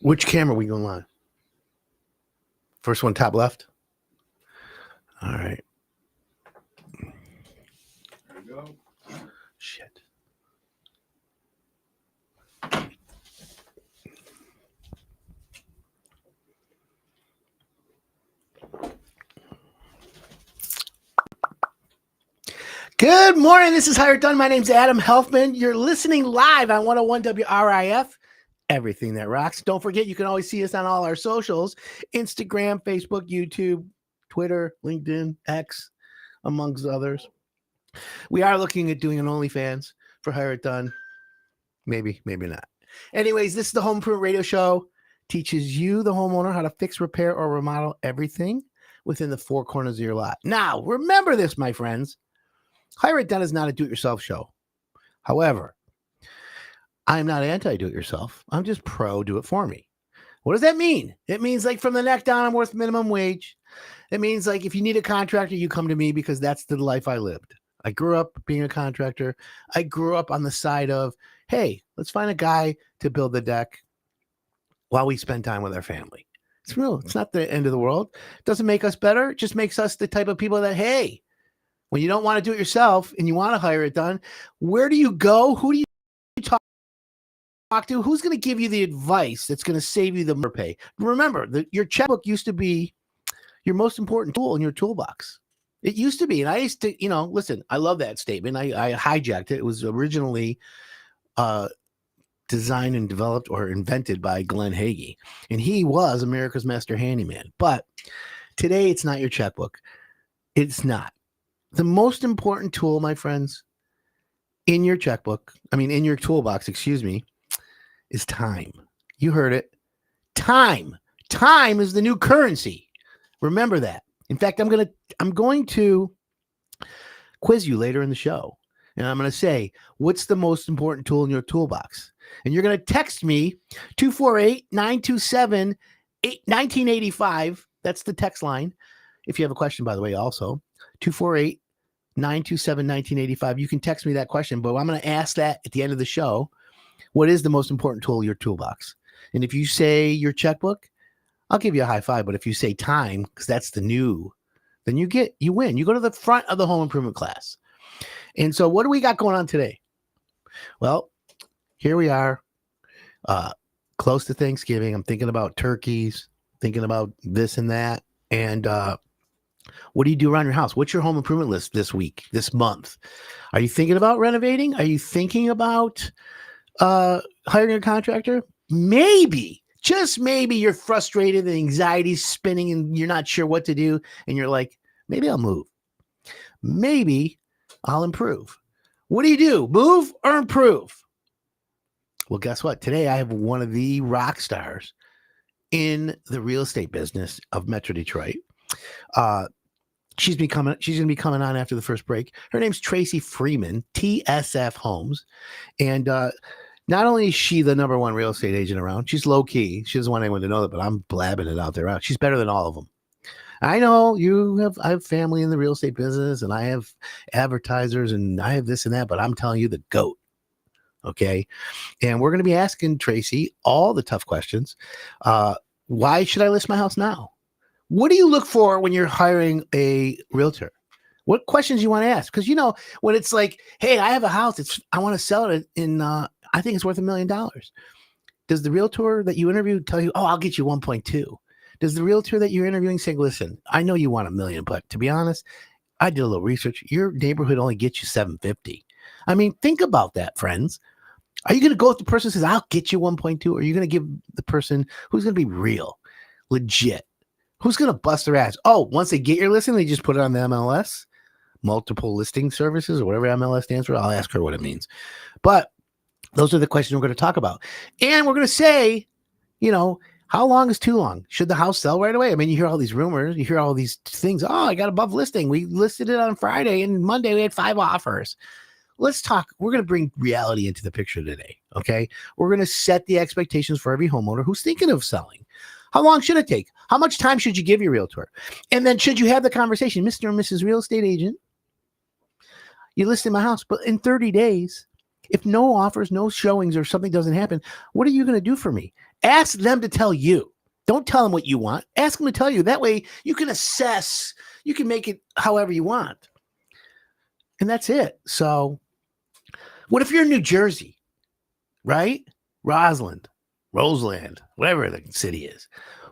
Which camera are we going live? First one, top left. All right. There we go. Shit. Good morning. This is Hired Done. My name's Adam Helfman. You're listening live on 101 WRIF. Everything that rocks. Don't forget, you can always see us on all our socials: Instagram, Facebook, YouTube, Twitter, LinkedIn, X, amongst others. We are looking at doing an OnlyFans for Hire It Done. Maybe, maybe not. Anyways, this is the Home Improvement Radio Show. Teaches you, the homeowner, how to fix, repair, or remodel everything within the four corners of your lot. Now, remember this, my friends. Hire It Done is not a do-it-yourself show. However, I'm not anti-do-it-yourself. I'm just pro-do-it-for-me. What does that mean? It means like from the neck down, I'm worth minimum wage. It means like if you need a contractor, you come to me because that's the life I lived. I grew up being a contractor. I grew up on the side of, hey, let's find a guy to build the deck while we spend time with our family. It's real. It's not the end of the world. It doesn't make us better. It just makes us the type of people that, hey, when you don't want to do it yourself and you want to hire it done, where do you go? Who do you talk to? Who's going to give you the advice that's going to save you the more pay? Remember, your checkbook used to be your most important tool in your toolbox. It used to be. And I used to, listen, I love that statement. I hijacked it. It was originally designed and developed or invented by Glenn Hagee. And he was America's master handyman. But today, it's not your checkbook. It's not. The most important tool, my friends, in your toolbox, is time. You heard it. Time. Time is the new currency. Remember that. In fact, I'm going to quiz you later in the show. And I'm going to say, what's the most important tool in your toolbox? And you're going to text me 248-927-1985. That's the text line. If you have a question, by the way, also 248-927-1985. You can text me that question, but I'm going to ask that at the end of the show. What is the most important tool in your toolbox? And if you say your checkbook, I'll give you a high five. But if you say time, because that's the new, then you win. You go to the front of the home improvement class. And so what do we got going on today? Well, here we are, close to Thanksgiving. I'm thinking about turkeys, thinking about this and that. And what do you do around your house? What's your home improvement list this week, this month? Are you thinking about renovating? Are you thinking about hiring a contractor? Maybe, just maybe you're frustrated and anxiety's spinning and you're not sure what to do. And you're like, maybe I'll move. Maybe I'll improve. What do? Move or improve? Well, guess what? Today I have one of the rock stars in the real estate business of Metro Detroit. She's going to be coming on after the first break. Her name's Tracey Freeman, TSF Homes. And not only is she the number one real estate agent around, she's low key. She doesn't want anyone to know that, but I'm blabbing it out there. She's better than all of them. I know I have family in the real estate business and I have advertisers and I have this and that, but I'm telling you the GOAT. Okay. And we're going to be asking Tracey all the tough questions. Why should I list my house now? What do you look for when you're hiring a realtor? What questions you want to ask? Because, when it's like, hey, I have a house. I want to sell it in, I think it's worth $1 million. Does the realtor that you interview tell you, oh, I'll get you 1.2? Does the realtor that you're interviewing say, listen, I know you want $1 million, but to be honest, I did a little research. Your neighborhood only gets you 750. I mean, think about that, friends. Are you going to go with the person who says, I'll get you 1.2? Or are you going to give the person who's going to be real, legit? Who's going to bust their ass? Oh, once they get your listing, they just put it on the MLS, multiple listing services, or whatever MLS stands for. I'll ask her what it means. But those are the questions we're going to talk about. And we're going to say, how long is too long? Should the house sell right away? I mean, you hear all these rumors. You hear all these things. Oh, I got above listing. We listed it on Friday, and Monday we had 5 offers. Let's talk. We're going to bring reality into the picture today, okay? We're going to set the expectations for every homeowner who's thinking of selling. How long should it take? How much time should you give your realtor? And then should you have the conversation, Mr. and Mrs. Real Estate Agent, you listed my house, but in 30 days, If no offers, no showings, or something doesn't happen, what are you going to do for me? Ask them to tell you. Don't tell them what you want. Ask them to tell you. That way you can assess. You can make it however you want. And that's it. So what if you're in New Jersey, right? Roseland, whatever the city is.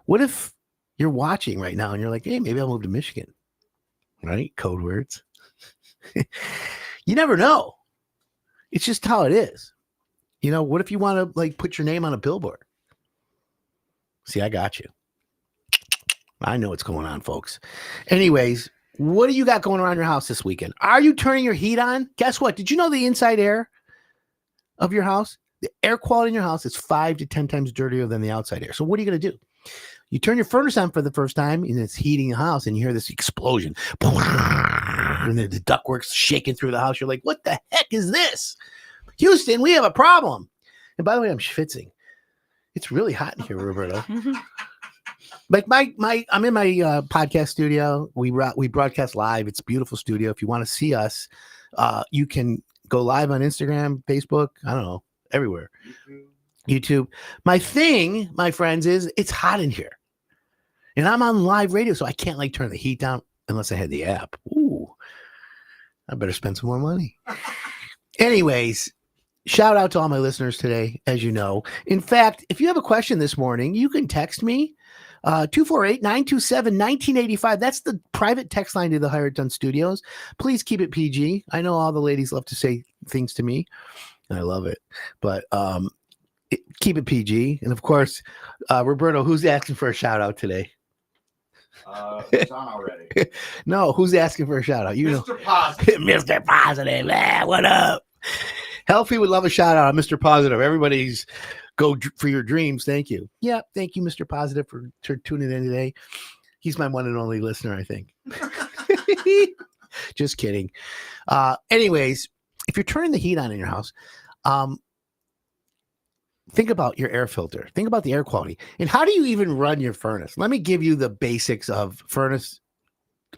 What if you're watching right now and you're like, hey, maybe I'll move to Michigan, right? Code words. You never know. It's just how it is. You know, what if you want to like put your name on a billboard? See, I got you. I know what's going on, folks. Anyways, what do you got going around your house this weekend? Are you turning your heat on? Guess what? Did you know the inside air of your house, the air quality in your house is 5 to 10 times dirtier than the outside air? So what are you going to do? You turn your furnace on for the first time and it's heating the house and you hear this explosion. And the ductwork's shaking through the house. You're like, what the heck is this? Houston, we have a problem. And by the way, I'm schwitzing. It's really hot in here, Roberto. Like I'm in my podcast studio. We broadcast live. It's a beautiful studio. If you want to see us, you can go live on Instagram, Facebook. I don't know, everywhere. YouTube. My thing, my friends, is it's hot in here, and I'm on live radio, so I can't like turn the heat down unless I had the app. Ooh, I better spend some more money. Anyways. Shout out to all my listeners today, as you know. In fact, if you have a question this morning, you can text me, 248-927-1985. That's the private text line to the Hire It Done Studios. Please keep it PG. I know all the ladies love to say things to me, and I love it. But keep it PG. And, of course, Roberto, who's asking for a shout-out today? It's on already. No, who's asking for a shout-out? You Mr. Positive. Mr. Positive. What up? Healthy would love a shout out on Mr. Positive. Everybody's go for your dreams. Thank you. Yeah. Thank you, Mr. Positive, for tuning in today. He's my one and only listener, I think. Just kidding. Anyways, if you're turning the heat on in your house, think about your air filter. Think about the air quality. And how do you even run your furnace? Let me give you the basics of furnace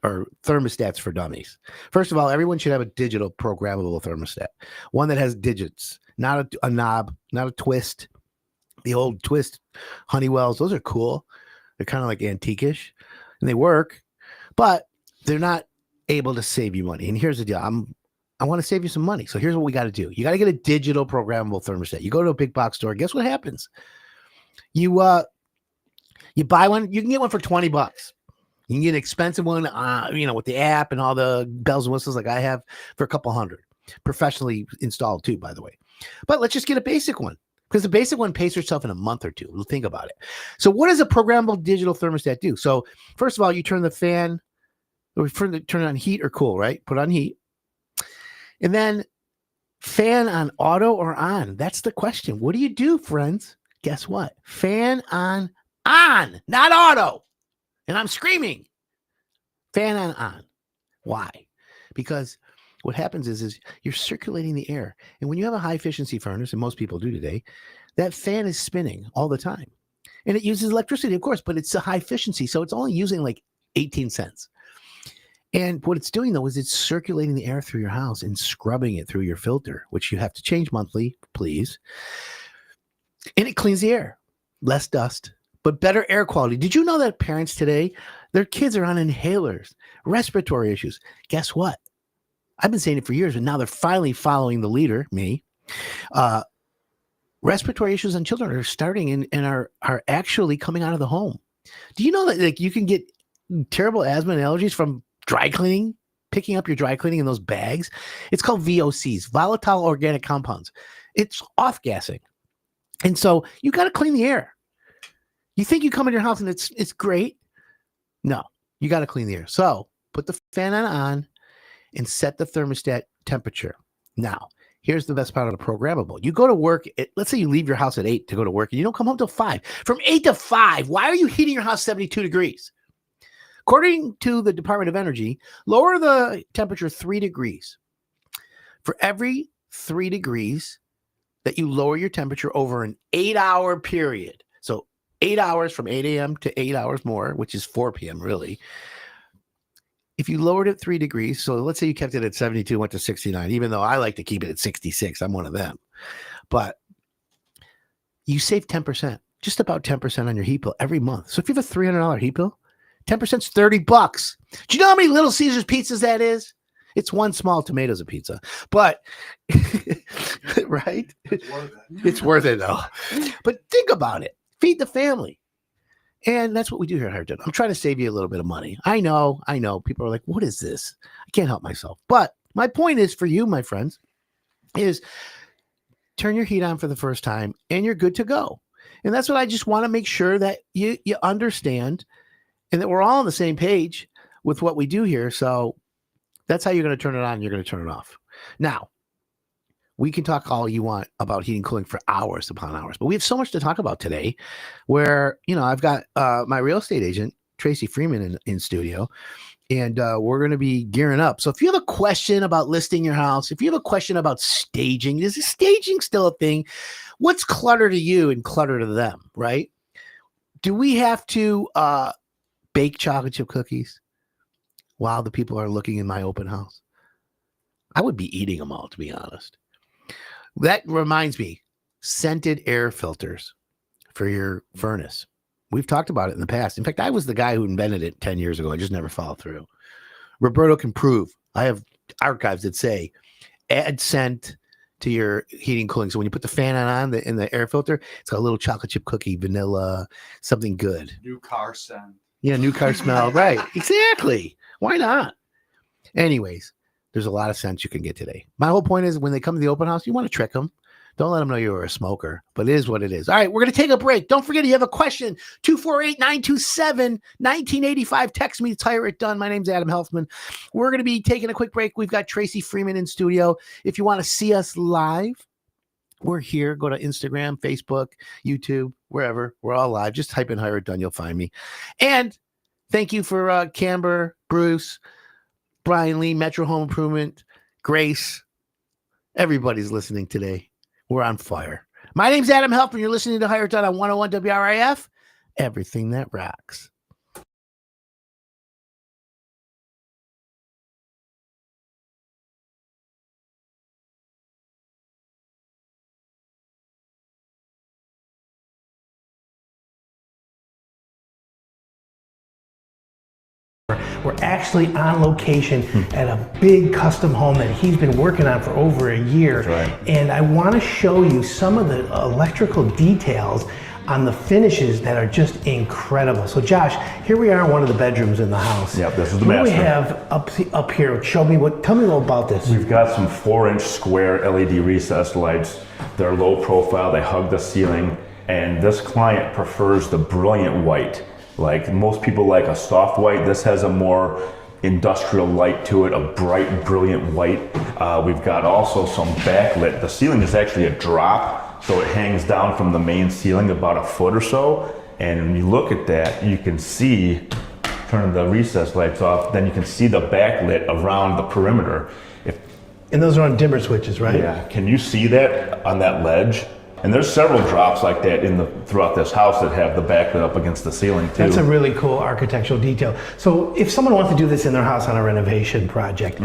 or thermostats for dummies. First of all, everyone should have a digital programmable thermostat, one that has digits, not a knob, not a twist. The old twist Honeywells, those are cool. They're kind of like antique-ish and they work, but they're not able to save you money. And here's the deal. I want to save you some money. So here's what we got to do. You got to get a digital programmable thermostat. You go to a big box store. Guess what happens? You buy one. You can get one for $20. You can get an expensive one, with the app and all the bells and whistles like I have for a couple $100. Professionally installed too, by the way. But let's just get a basic one because the basic one pays for itself in a month or two. Think about it. So what does a programmable digital thermostat do? So first of all, you turn the fan, or turn it on heat or cool, right? Put on heat. And then fan on auto or on? That's the question. What do you do, friends? Guess what? Fan on, not auto. And I'm screaming. Fan on. Why? Because what happens is you're circulating the air. And when you have a high efficiency furnace, and most people do today, that fan is spinning all the time. And it uses electricity, of course, but it's a high efficiency. So it's only using like 18 cents. And what it's doing, though, is it's circulating the air through your house and scrubbing it through your filter, which you have to change monthly, please. And it cleans the air. Less dust, but better air quality. Did you know that parents today, their kids are on inhalers, respiratory issues? Guess what? I've been saying it for years, and now they're finally following the leader, me. Respiratory issues on children are starting and are actually coming out of the home. Do you know that like you can get terrible asthma and allergies from dry cleaning, picking up your dry cleaning in those bags? It's called VOCs, volatile organic compounds. It's off-gassing. And so you got to clean the air. You think you come in your house and it's great? No, you got to clean the air. So put the fan on and set the thermostat temperature. Now, here's the best part of the programmable. You go to work, let's say you leave your house at 8 to go to work and you don't come home till 5. From 8 to 5, why are you heating your house 72 degrees? According to the Department of Energy, lower the temperature 3 degrees. For every 3 degrees that you lower your temperature over an 8-hour period, so 8 hours from 8 a.m. to 8 hours more, which is 4 p.m. really, if you lowered it 3 degrees, so let's say you kept it at 72, went to 69, even though I like to keep it at 66, I'm one of them. But you save 10%, just about 10% on your heat bill every month. So if you have a $300 heat bill, 10% is $30. Do you know how many Little Caesars pizzas that is? It's one small tomatoes a pizza, but right? It's worth it. It's worth it though. But think about it. Feed the family. And that's what we do here at Hardton. I'm trying to save you a little bit of money. I know. People are like, what is this? I can't help myself. But my point is for you, my friends, is turn your heat on for the first time and you're good to go. And that's what I just want to make sure that you understand and that we're all on the same page with what we do here. So that's how you're going to turn it on. You're going to turn it off. Now, we can talk all you want about heating and cooling for hours upon hours, but we have so much to talk about today where, I've got my real estate agent, Tracey Freeman in studio, and we're going to be gearing up. So if you have a question about listing your house, if you have a question about staging, is staging still a thing? What's clutter to you and clutter to them, right? Do we have to bake chocolate chip cookies while the people are looking in my open house? I would be eating them all, to be honest. That reminds me, scented air filters for your furnace. We've talked about it in the past. In fact, I was the guy who invented it 10 years ago. I just never followed through. Roberto can prove. I have archives that say add scent to your heating and cooling. So when you put the fan on in the air filter, it's got a little chocolate chip cookie, vanilla, something good. New car scent. Yeah, new car smell. Right. Exactly. Why not? Anyways, there's a lot of scents you can get today. My whole point is when they come to the open house, you want to trick them. Don't let them know you're a smoker, but it is what it is. All right, we're going to take a break. Don't forget, if you have a question, 248-927-1985. Text me, Tire It Done. My name's Adam Helfman. We're going to be taking a quick break. We've got Tracey Freeman in studio. If you want to see us live, we're here. Go to Instagram, Facebook, YouTube, wherever. We're all live. Just type in Hire It Done. You'll find me. And thank you for Camber, Bruce, Brian Lee, Metro Home Improvement, Grace. Everybody's listening today. We're on fire. My name's Adam Helfman. You're listening to Hire It Done on 101 WRIF. Everything that rocks. We're actually on location at a big custom home that he's been working on for over a year. That's right. And I want to show you some of the electrical details on the finishes that are just incredible. So Josh, here we are in one of the bedrooms in the house. Yep, this is the What do we master. have up here? Tell me about this. We've got some 4-inch square LED recessed lights. They're low profile, they hug the ceiling, and this client prefers the brilliant white. Like most people like a soft white, this has a more industrial light to it, a bright, brilliant white. We've got also some backlit. The ceiling is actually a drop, so it hangs down from the main ceiling about a foot or so. And when you look at that, you can see, turning the recessed lights off, then you can see the backlit around the perimeter. And those are on dimmer switches, right? Yeah, can you see that on that ledge? And there's several drops like that throughout this house that have the backlit up against the ceiling too. That's a really cool architectural detail. So if someone wants to do this in their house on a renovation project,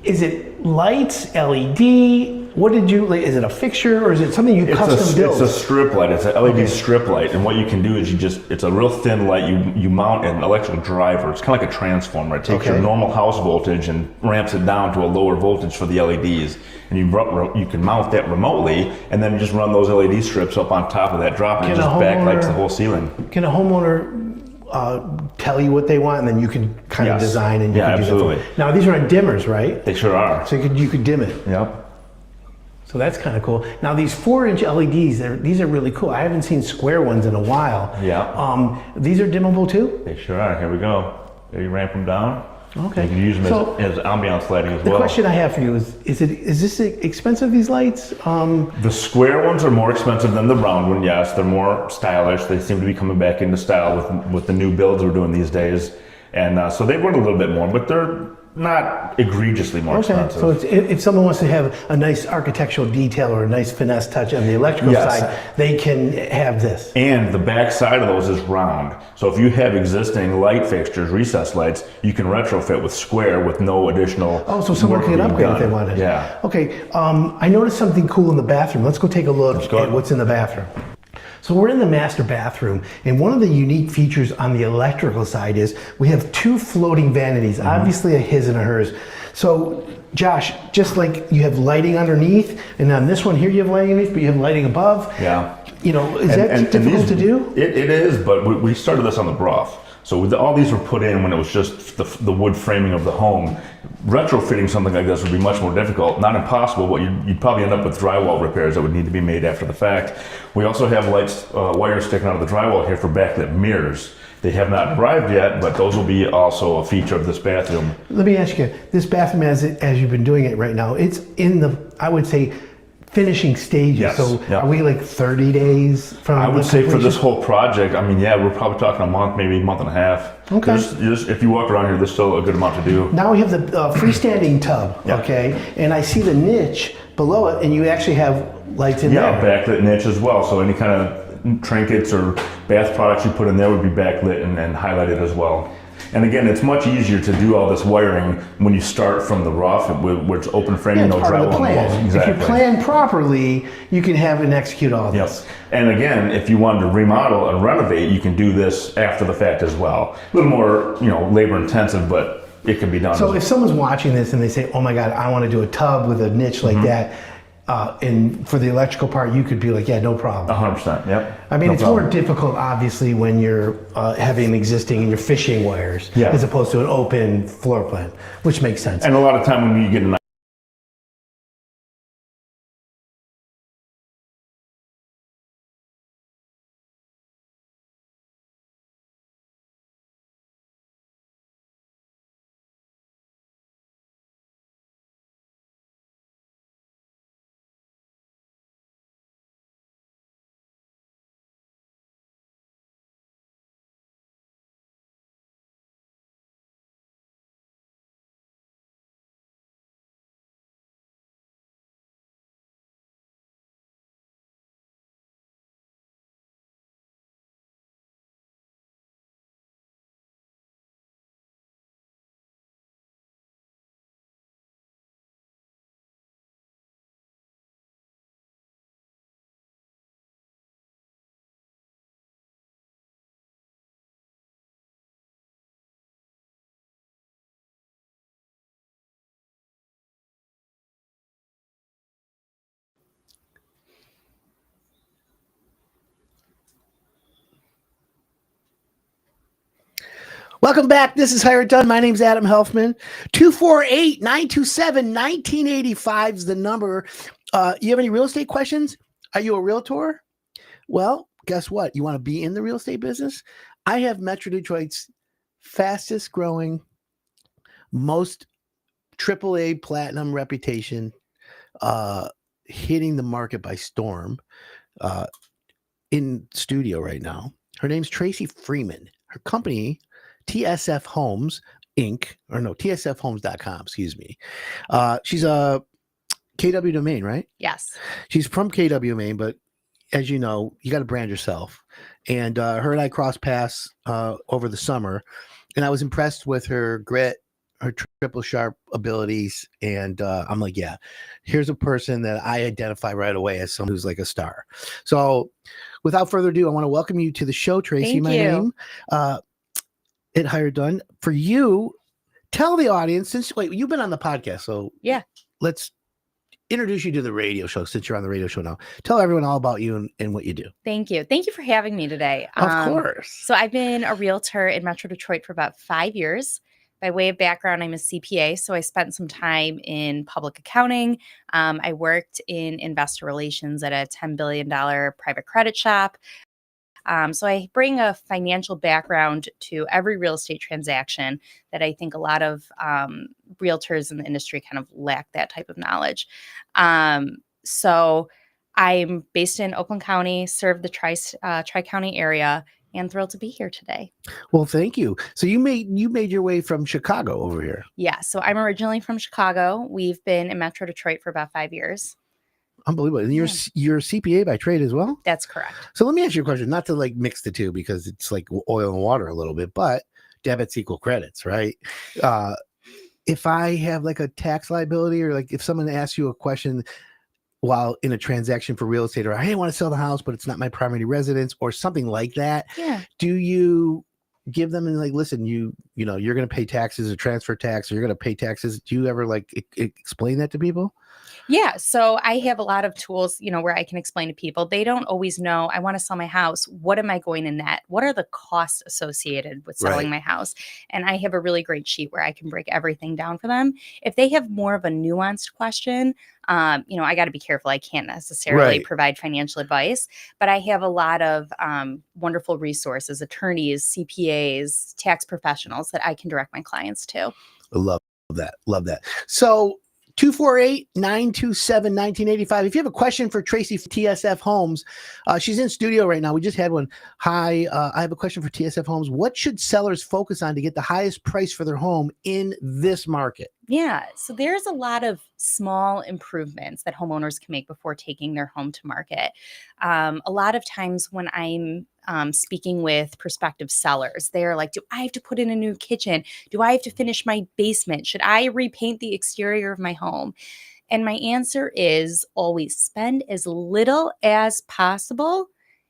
is it lights, LED? What did you, like, is it a fixture or is it something you custom build? It's a strip light. It's an LED strip light. And what you can do is it's a real thin light. You mount an electrical driver. It's kind of like a transformer. It takes your normal house voltage and ramps it down to a lower voltage for the LEDs. And you can mount that remotely and then just run those LED strips up on top of that drop and it just backlights the whole ceiling. Can a homeowner tell you what they want and then you can kind of design and you can do absolutely. that? Now these are on dimmers, right? They sure are. So you could dim it. Yep. So that's kind of cool. Now these 4-inch LEDs, these are really cool. I haven't seen square ones in a while. Yeah. These are dimmable too? They sure are. Here we go. There you ramp them down. Okay. You can use them as ambiance lighting as well. The question I have for you is this expensive, these lights? The square ones are more expensive than the round one, yes. They're more stylish. They seem to be coming back into style with the new builds we're doing these days. And so they run a little bit more, but not egregiously more Okay, expensive. so it's, if someone wants to have a nice architectural detail or a nice finesse touch on the electrical Yes. side, they can have this. And the back side of those is round. So if you have existing light fixtures, recessed lights, you can retrofit with square with no additional. Oh, so someone work can being upgrade if done. they wanted. Yeah. Okay, I noticed something cool in the bathroom. Let's go take a look go. at what's in the bathroom. So we're in the master bathroom, and one of the unique features on the electrical side is we have two floating vanities, obviously a his and a hers. So Josh, just like you have lighting underneath, and on this one here you have lighting underneath, but you have lighting above. Yeah. You know, is that difficult to do? It is, but we started this on the BRIF. So all these were put in when it was just the wood framing of the home. Retrofitting something like this would be much more difficult, not impossible, but you'd probably end up with drywall repairs that would need to be made after the fact. We also have lights, wires sticking out of the drywall here for backlit mirrors. They have not arrived yet, but those will be also a feature of this bathroom. Let me ask you, this bathroom as you've been doing it right now, it's in the, I would say, finishing stages. Yes, So yeah. are we like 30 days from I would the say for this completion? whole project, I mean, yeah, we're probably talking a month, maybe a month and a half. Okay. If you walk around here, there's still a good amount to do. Now we have the freestanding tub, Yeah. okay? And I see the niche below it, and you actually have lights in Yeah, there. backlit niche as well. So any kind of trinkets or bath products you put in there would be backlit and highlighted as well. And again, it's much easier to do all this wiring when you start from the rough, where it's open framing, Yeah, no it's part of the drywall on the walls. plan. Exactly. If you plan properly, you can have and execute all this. Yes. And again, if you wanted to remodel and renovate, you can do this after the fact as well. A little more, labor intensive, but it can be done. So if someone's watching this and they say, oh my God, I want to do a tub with a niche like that, and for the electrical part, you could be like, yeah, no problem. 100%. Yep. I mean, No it's problem. more difficult, obviously, when you're having existing and you're fishing wires, Yeah. as opposed to an open floor plan, which makes sense. And a lot of time when you get an Welcome back. This is Hired Done. My name's Adam Helfman. 248-927-1985 is the number. You have any real estate questions? Are you a realtor? Well, guess what? You want to be in the real estate business? I have Metro Detroit's fastest growing, most AAA platinum reputation, hitting the market by storm, in studio right now. Her name's Tracey Freeman. Her company, TSF Homes Inc. or no, tsfhomes.com, excuse me. She's a KW domain, right? Yes. She's from KW domain, but as you know, you got to brand yourself. And her and I crossed paths over the summer, and I was impressed with her grit, her triple sharp abilities. And I'm like, yeah, here's a person that I identify right away as someone who's like a star. So without further ado, I want to welcome you to the show, Tracey. Thank My you. name. It Hired Done. For you, tell the audience, you've been on the podcast, so Yeah. let's introduce you to the radio show since you're on the radio show now. Tell everyone all about you and what you do. Thank you. Thank you for having me today. Of course. So I've been a realtor in Metro Detroit for about 5 years. By way of background, I'm a CPA, so I spent some time in public accounting. I worked in investor relations at a $10 billion private credit shop. So I bring a financial background to every real estate transaction that I think a lot of realtors in the industry kind of lack that type of knowledge. So I'm based in Oakland County, serve the Tri-County area, and thrilled to be here today. Well, thank you. So you made your way from Chicago over here. Yeah, so I'm originally from Chicago. We've been in Metro Detroit for about 5 years. Unbelievable. And you're a CPA by trade as well? That's correct. So let me ask you a question, not to like mix the two because it's like oil and water a little bit, but debits equal credits, right? If I have like a tax liability, or like if someone asks you a question while in a transaction for real estate, or hey, I want to sell the house, but it's not my primary residence or something like that. Yeah. Do you give them and like, listen, you're going to pay taxes or transfer tax, or you're going to pay taxes? Do you ever like explain that to people? Yeah. So I have a lot of tools, where I can explain to people. They don't always know, I want to sell my house. What am I going to net? What are the costs associated with selling my house? And I have a really great sheet where I can break everything down for them. If they have more of a nuanced question, I got to be careful. I can't necessarily provide financial advice, but I have a lot of wonderful resources, attorneys, CPAs, tax professionals that I can direct my clients to. I love that. Love that. So 248-927-1985. If you have a question for Tracey from TSF Homes, she's in studio right now. We just had one. Hi, I have a question for TSF Homes. What should sellers focus on to get the highest price for their home in this market? Yeah, so there's a lot of small improvements that homeowners can make before taking their home to market. A lot of times when I'm speaking with prospective sellers, they're like, do I have to put in a new kitchen? Do I have to finish my basement? Should I repaint the exterior of my home? And my answer is always spend as little as possible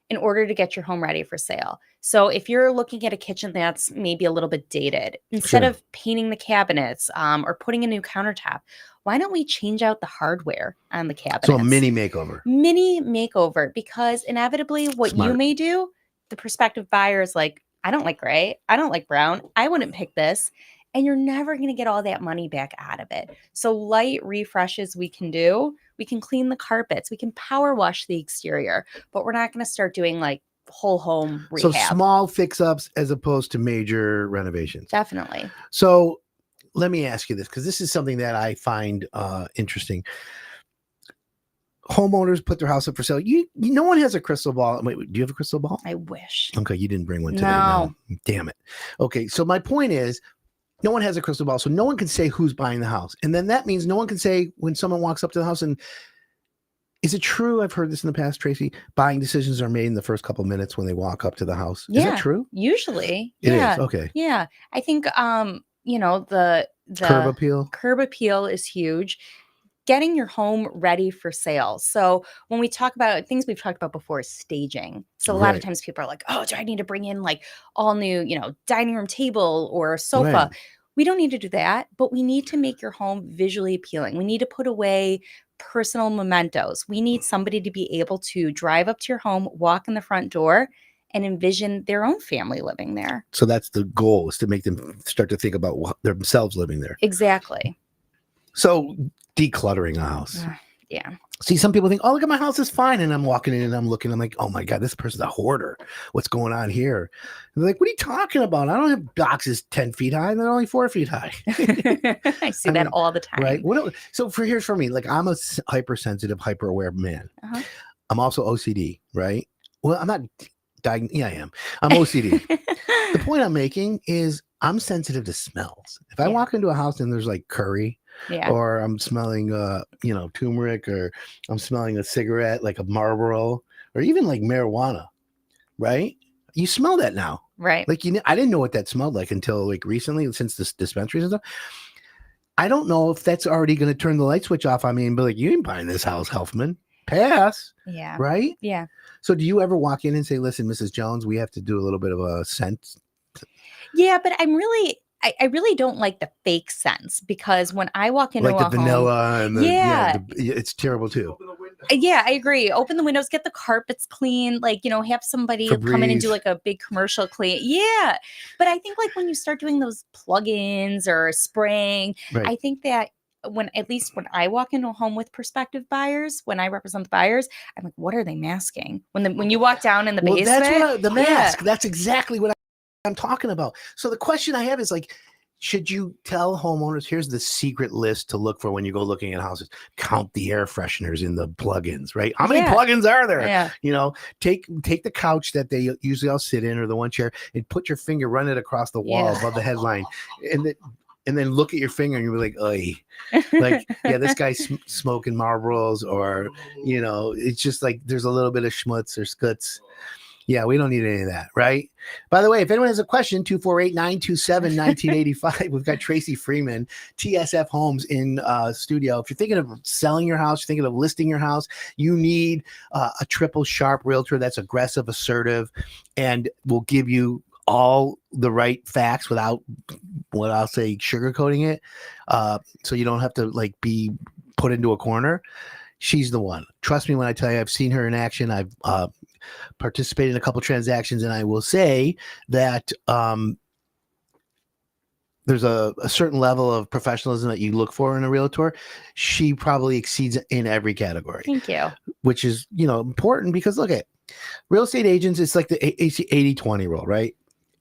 in order to get your home ready for sale. So if you're looking at a kitchen that's maybe a little bit dated, instead of painting the cabinets or putting a new countertop, why don't we change out the hardware on the cabinets? So a mini makeover. Mini makeover, because inevitably what you may do, the prospective buyer is like, I don't like gray. I don't like brown. I wouldn't pick this. And you're never going to get all that money back out of it. So light refreshes we can do. We can clean the carpets. We can power wash the exterior, but we're not going to start doing like whole home rehab. So small fix-ups as opposed to major renovations. Definitely. So let me ask you this, because this is something that I find interesting. Homeowners put their house up for sale. No one has a crystal ball. Wait, do you have a crystal ball? I wish. Okay, you didn't bring one today. No. Damn it. Okay, so my point is, no one has a crystal ball, so no one can say who's buying the house. And then that means no one can say when someone walks up to the house. And is it true? I've heard this in the past, Tracey. Buying decisions are made in the first couple of minutes when they walk up to the house. Yeah, is that true? Usually. It yeah. is. Okay. Yeah. I think the curb appeal is huge. Getting your home ready for sale. So when we talk about things we've talked about before, is staging. So a lot of times people are like, oh, do I need to bring in like all new, dining room table or a sofa? Right. We don't need to do that, but we need to make your home visually appealing. We need to put away personal mementos. We need somebody to be able to drive up to your home, walk in the front door, and envision their own family living there. So that's the goal, is to make them start to think about themselves living there. Exactly. So decluttering a house. Yeah. See, some people think, oh, look at my house is fine. And I'm walking in and I'm looking, I'm like, oh my God, this person's a hoarder. What's going on here? And they're like, what are you talking about? I don't have boxes 10 feet high. They're only 4 feet high. I see that all the time. Right. So here's for me, like I'm a hypersensitive, hyper aware man. Uh-huh. I'm also OCD, right? Well, I'm not diagnosed. Yeah, I am. I'm OCD. The point I'm making is I'm sensitive to smells. If I walk into a house and there's like curry, or I'm smelling, turmeric, or I'm smelling a cigarette, like a Marlboro, or even like marijuana, right? You smell that now, right? Like I didn't know what that smelled like until like recently, since this dispensaries and stuff. I don't know if that's already going to turn the light switch off on me and be like, you ain't buying this house, Helfman. Pass. Yeah. Right? Yeah. So do you ever walk in and say, listen, Mrs. Jones, we have to do a little bit of a scent? Yeah, but I really don't like the fake scents, because when I walk into like the vanilla home, and it's terrible too. Yeah, I agree. Open the windows, get the carpets clean, have somebody come in and do like a big commercial clean. Yeah. But I think like when you start doing those plugins or spraying, I think that when I walk into a home with prospective buyers, when I represent the buyers, I'm like, what are they masking? When you walk down in the basement, that's the mask. That's exactly what I'm talking about. So the question I have is like, should you tell homeowners, here's the secret list to look for when you go looking at houses? Count the air fresheners in the plugins, right? How many Yeah. plugins are there? Yeah. You know, take the couch that they usually all sit in, or the one chair, and put your finger, run it across the wall Yeah. above the headline, and then look at your finger and you'll be like, "Oy." Like, yeah, this guy's smoking Marlboros, or, you know, it's just like there's a little bit of schmutz or skuts. Yeah, we don't need any of that, right? By the way, if anyone has a question, 248-927-1985. We've got Tracey Freeman, TSF Homes in studio. If you're thinking of selling your house, you're thinking of listing your house, you need a triple sharp realtor that's aggressive, assertive, and will give you all the right facts without, what I'll say, sugarcoating it. So you don't have to like be put into a corner. She's the one. Trust me when I tell you, I've seen her in action. I've participated in a couple transactions, and I will say that there's a certain level of professionalism that you look for in a realtor. She probably exceeds in every category. Thank you. Which is, you know, important, because look at real estate agents. It's like the 80-20 rule, right?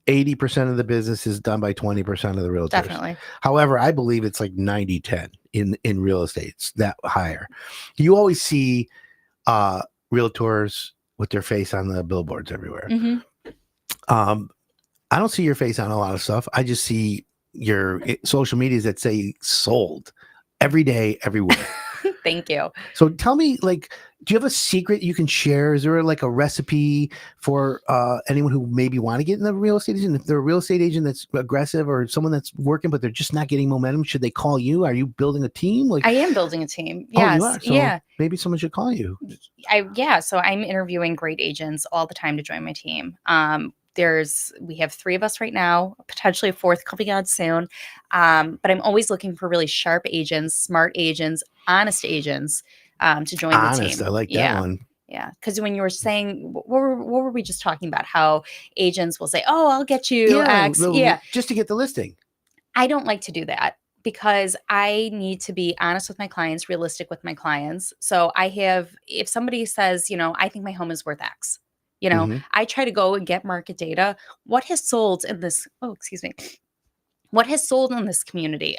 80% of the business is done by 20% of the realtors. Definitely. However, I believe it's like 90-10 in real estate. It's that higher. You always see realtors with their face on the billboards everywhere. Mm-hmm. I don't see your face on a lot of stuff. I just see your social medias that say sold every day, everywhere. Thank you. So tell me, like, do you have a secret you can share? Is there like a recipe for anyone who maybe want to get in the real estate agent? If they're a real estate agent that's aggressive, or someone that's working, but they're just not getting momentum, should they call you? Are you building a team? Like, I am building a team. oh, Yes. you are? So yeah. maybe someone should call you. So I'm interviewing great agents all the time to join my team. We have 3 of us right now, potentially a 4th coming on soon. But I'm always looking for really sharp agents, smart agents, honest agents to join the Honest, team. I like that one. Yeah. Because when you were saying, what were we just talking about? How agents will say, oh, I'll get you X. Just to get the listing. I don't like to do that, because I need to be honest with my clients, realistic with my clients. So if somebody says, you know, I think my home is worth X, you know, Mhm. I try to go and get market data. What has sold in this? Oh, excuse me. What has sold in this community?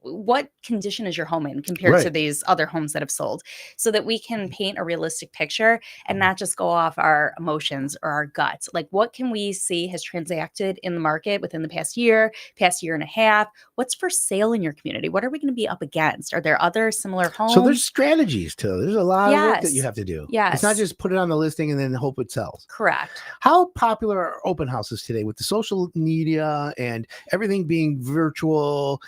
What condition is your home in compared to these other homes that have sold, so that we can paint a realistic picture and not just go off our emotions or our guts. Like, what can we see has transacted in the market within the past year and a half? What's for sale in your community? What are we going to be up against? Are there other similar homes? So there's strategies too. There's a lot of work that you Yes. have to do. Yes. It's not just put it on the listing and then hope it sells. Correct. How popular are open houses today with the social media and everything being virtual?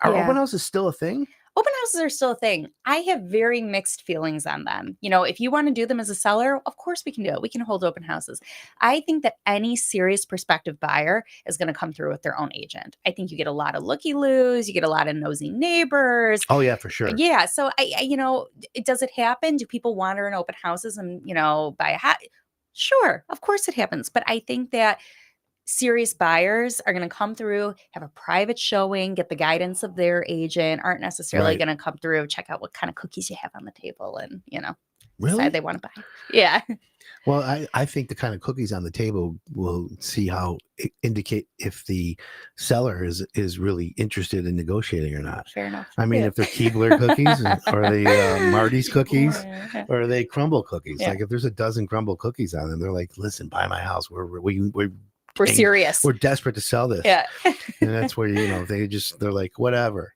Are Yeah. open houses still a thing? Open houses are still a thing. I have very mixed feelings on them. You know, if you want to do them as a seller, of course we can do it. We can hold open houses. I think that any serious prospective buyer is going to come through with their own agent. I think you get a lot of looky-loos. You get a lot of nosy neighbors. Oh yeah, for sure. Yeah. So does it happen? Do people wander in open houses and, you know, buy a house? Sure. Of course it happens. But I think that serious buyers are going to come through, have a private showing, get the guidance of their agent, aren't necessarily Right. going to come through, check out what kind of cookies you have on the table, and, you know, Really? decide they want to buy. Yeah. Well, I think the kind of cookies on the table will see how indicate if the seller is really interested in negotiating or not. Fair enough. I mean, Yeah. if they're Keebler cookies, or the Marty's cookies, Yeah. or are they crumble cookies? Yeah. Like, if there's a dozen crumble cookies on them, they're like, listen, buy my house. We're serious. We're desperate to sell this. Yeah. And that's where, you know, they're like, whatever.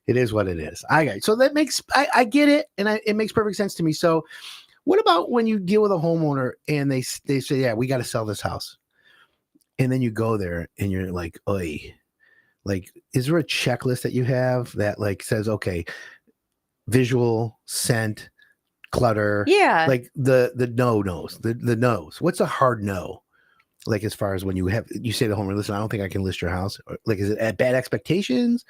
It is what it is. So that makes, I get it. And it makes perfect sense to me. So what about when you deal with a homeowner and they say, yeah, we got to sell this house. And then you go there and you're like, oy, like, is there a checklist that you have that like says, okay, visual, scent, clutter, Yeah. like the no-nos, the no's? What's a hard no? Like, as far as when you say to the homeowner, listen, I don't think I can list your house. Or, like, is it at bad expectations?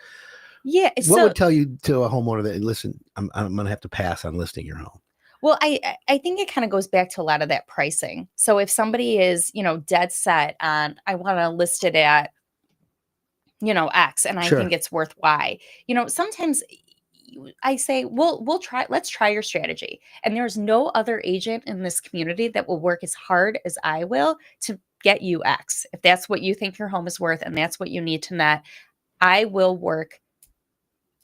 Yeah. What would tell you to a homeowner that, listen, I'm going to have to pass on listing your home? Well, I think it kind of goes back to a lot of that pricing. So if somebody is, you know, dead set on, I want to list it at, you know, X, and I Sure. think it's worth Y, you know, sometimes I say, let's try your strategy. And there's no other agent in this community that will work as hard as I will to get you X. If that's what you think your home is worth and that's what you need to net, I will work,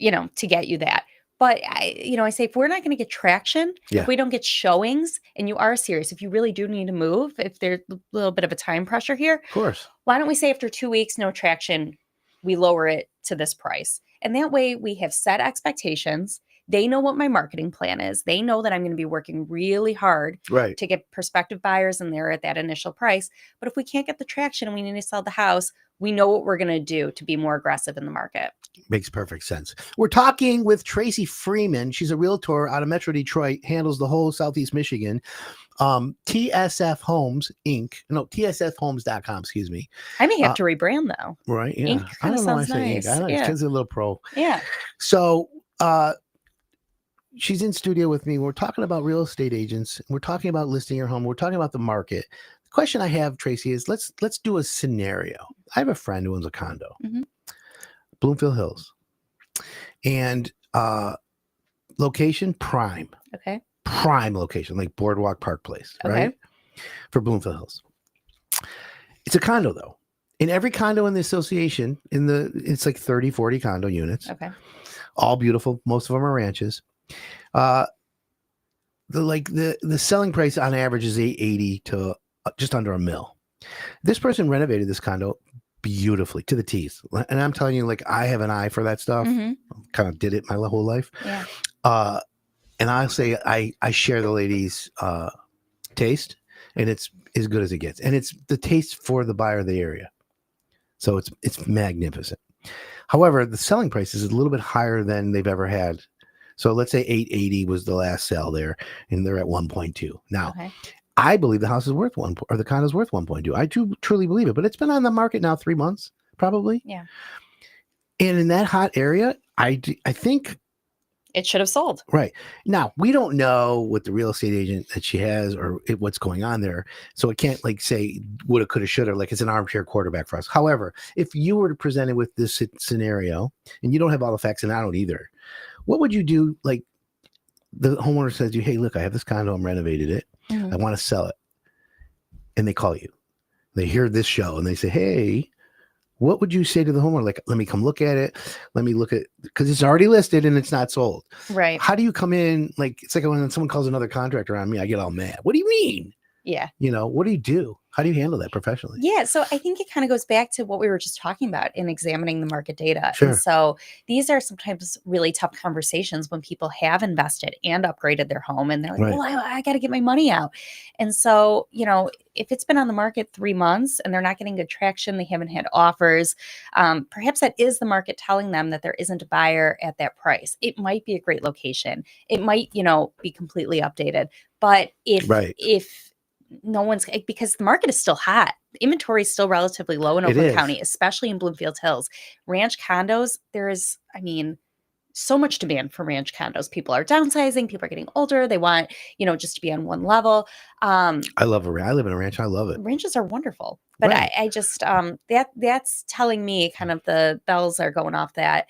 to get you that. But I say, if we're not going to get traction, Yeah. if we don't get showings and you are serious, if you really do need to move, if there's a little bit of a time pressure here, Of course. why don't we say after 2 weeks, no traction, we lower it to this price? And that way we have set expectations. They know what my marketing plan is. They know that I'm going to be working really hard Right. to get prospective buyers in there at that initial price. But if we can't get the traction and we need to sell the house, we know what we're going to do to be more aggressive in the market. Makes perfect sense. We're talking with Tracey Freeman. She's a realtor out of Metro Detroit, handles the whole Southeast Michigan. TSF Homes Inc. No, TSFHomes.com, excuse me. I may have to rebrand though. Right. Yeah. Inc. I kinda don't know why I sounds say nice. Inc. I don't know. Yeah. It's a little pro. Yeah. So she's in studio with me. We're talking about real estate agents. We're talking about listing your home. We're talking about the market. The question I have, Tracey, is let's do a scenario. I have a friend who owns a condo, Bloomfield Hills, and location prime. Okay. Prime location, like Boardwalk Park Place, right? Okay. For Bloomfield Hills. It's a condo though. In every condo in the association, it's like 30, 40 condo units. Okay. All beautiful. Most of them are ranches. The selling price on average is $880 to just under $1 million. This person renovated this condo beautifully to the T's. And I'm telling you, like, I have an eye for that stuff. Kind of did it my whole life. Yeah. And I'll say I share the lady's taste, and it's as good as it gets. And it's the taste for the buyer of the area. So it's magnificent. However, the selling price is a little bit higher than they've ever had. So let's say 880 was the last sale there, and they're at 1.2. Now, I believe the house is worth or the condo is worth 1.2. I do truly believe it, but it's been on the market now 3 months, probably. Yeah. And in that hot area, I think it should have sold. Right. Now, we don't know what the real estate agent that she has or what's going on there. So it can't like say woulda, coulda, shoulda, like it's an armchair quarterback for us. However, if you were to present it with this scenario and you don't have all the facts and I don't either, what would you do? Like the homeowner says to you, hey, look, I have this condo, I'm renovated it. I want to sell it. And they call you. They hear this show and they say, hey, what would you say to the homeowner? Like, let me come look at it. Let me look at, because it's already listed and it's not sold. Right. How do you come in? Like, it's like when someone calls another contractor on me, I get all mad. What do you mean? Yeah. What do you do? How do you handle that professionally? Yeah. So I think it kind of goes back to what we were just talking about in examining the market data. Sure. And so these are sometimes really tough conversations when people have invested and upgraded their home and they're like, Right. well, I got to get my money out. And so, if it's been on the market 3 months and they're not getting good traction, they haven't had offers, perhaps that is the market telling them that there isn't a buyer at that price. It might be a great location. It might, be completely updated. But if no one's, because the market is still hot. The inventory is still relatively low in Oakland County, especially in Bloomfield Hills. Ranch condos, there is, so much demand for ranch condos. People are downsizing. People are getting older. They want, just to be on one level. I love a ranch. I live in a ranch. I love it. Ranches are wonderful. But Right. I just, that's telling me kind of the bells are going off that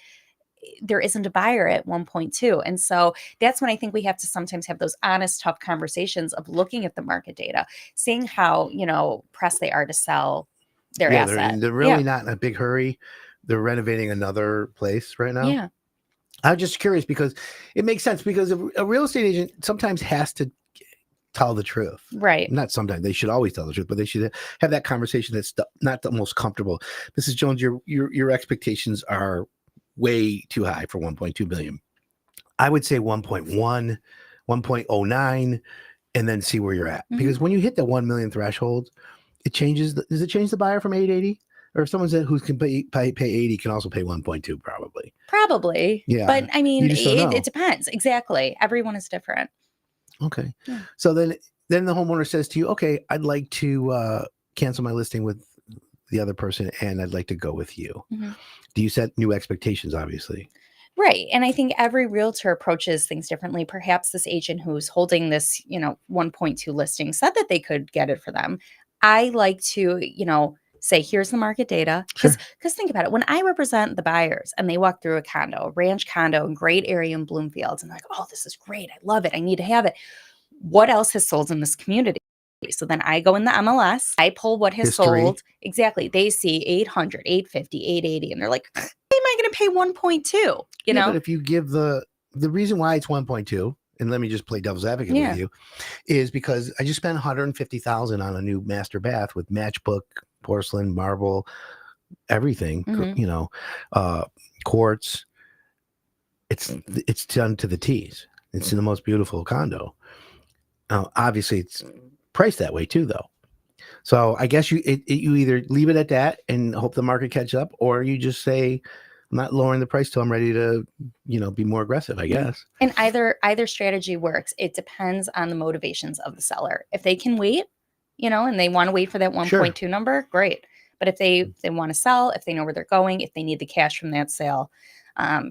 there isn't a buyer at 1.2. And so that's when I think we have to sometimes have those honest, tough conversations of looking at the market data, seeing how, pressed they are to sell their asset. They're really not in a big hurry. They're renovating another place right now. Yeah. I'm just curious because it makes sense because a real estate agent sometimes has to tell the truth. Right. Not sometimes. They should always tell the truth, but they should have that conversation that's not the most comfortable. Mrs. Jones, your expectations are way too high for 1.2 billion. I would say 1.1, 1.09, and then see where you're at. Because when you hit the 1 million threshold, it changes. Does it change the buyer from 880? Or if someone who can pay 80 can also pay 1.2 probably. Probably. Yeah. But You just don't know. it depends. Exactly. Everyone is different. Okay. Yeah. So then the homeowner says to you, okay, I'd like to cancel my listing with the other person and I'd like to go with you. Do you set new expectations, obviously? Right. And I think every realtor approaches things differently. Perhaps this agent who's holding this, 1.2 listing said that they could get it for them. I like to, say, here's the market data. Because think about it. When I represent the buyers and they walk through a condo, ranch condo, in great area in Bloomfield, and they're like, oh, this is great. I love it. I need to have it. What else has sold in this community? So then I go in the MLS, I pull what has History. sold. Exactly. They see 800, 850, 880, and they're like, "Why am I going to pay 1.2?" You Yeah, know? but if you give the reason why it's 1.2, and let me just play devil's advocate Yeah. with you, is because I just spent $150,000 on a new master bath with matchbook, porcelain, marble, everything. Mhm. You know, quartz. It's done to the T's. It's the most beautiful condo. Now, obviously, it's priced that way too, though. So I guess you either leave it at that and hope the market catches up, or you just say, I'm not lowering the price till I'm ready to, be more aggressive, I guess. And either strategy works. It depends on the motivations of the seller. If they can wait, and they want to wait for that 1.2 number, great. But if they want to sell, if they know where they're going, if they need the cash from that sale,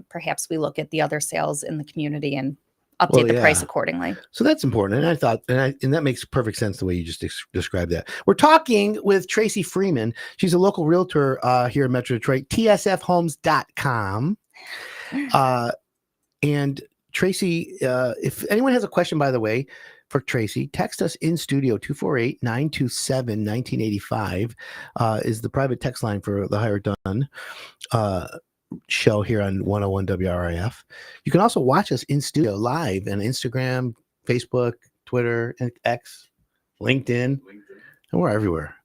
perhaps we look at the other sales in the community and update the price accordingly. So that's important. And I thought, and that makes perfect sense the way you just described that. We're talking with Tracey Freeman. She's a local realtor here in Metro Detroit, tsfhomes.com. And Tracey, if anyone has a question, by the way, for Tracey, text us in studio. 248-927-1985 is the private text line for the Hire Done show here on 101 WRIF. You can also watch us in studio live on Instagram, Facebook, Twitter, and X, LinkedIn, and we're everywhere.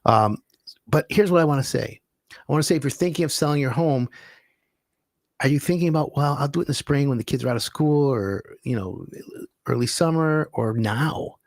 But here's what I want to say. I want to say, if you're thinking of selling your home, are you thinking about, well, I'll do it in the spring when the kids are out of school, or, early summer, or now?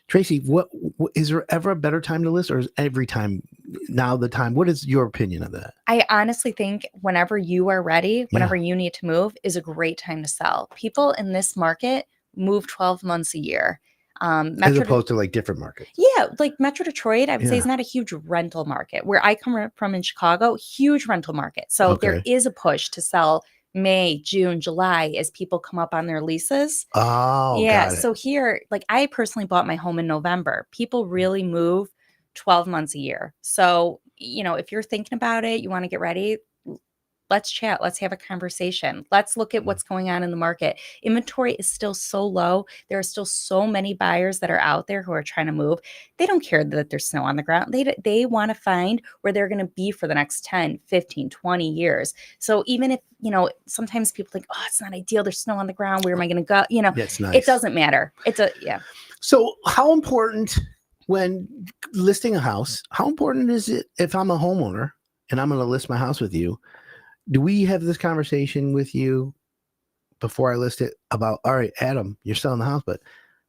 Tracey, what is there ever a better time to list, or is every time now the time? What is your opinion of that? I honestly think whenever you are ready, whenever you need to move, is a great time to sell. People in this market move 12 months a year. As opposed to like different markets. Yeah, like Metro Detroit, I would say, is not a huge rental market. Where I come from in Chicago, huge rental market. So there is a push to sell May, June, July as people come up on their leases. Oh, yeah. got it. So here, like, I personally bought my home in November. People really move 12 months a year. So, if you're thinking about it, you want to get ready, let's chat. Let's have a conversation. Let's look at what's going on in the market. Inventory is still so low. There are still so many buyers that are out there who are trying to move. They don't care that there's snow on the ground. They want to find where they're going to be for the next 10, 15, 20 years. So even if, sometimes people think, oh, it's not ideal. There's snow on the ground. Where am I going to go? That's nice. It doesn't matter. So how important, when listing a house, how important is it if I'm a homeowner and I'm going to list my house with you? Do we have this conversation with you before I list it about, all right, Adam, you're selling the house, but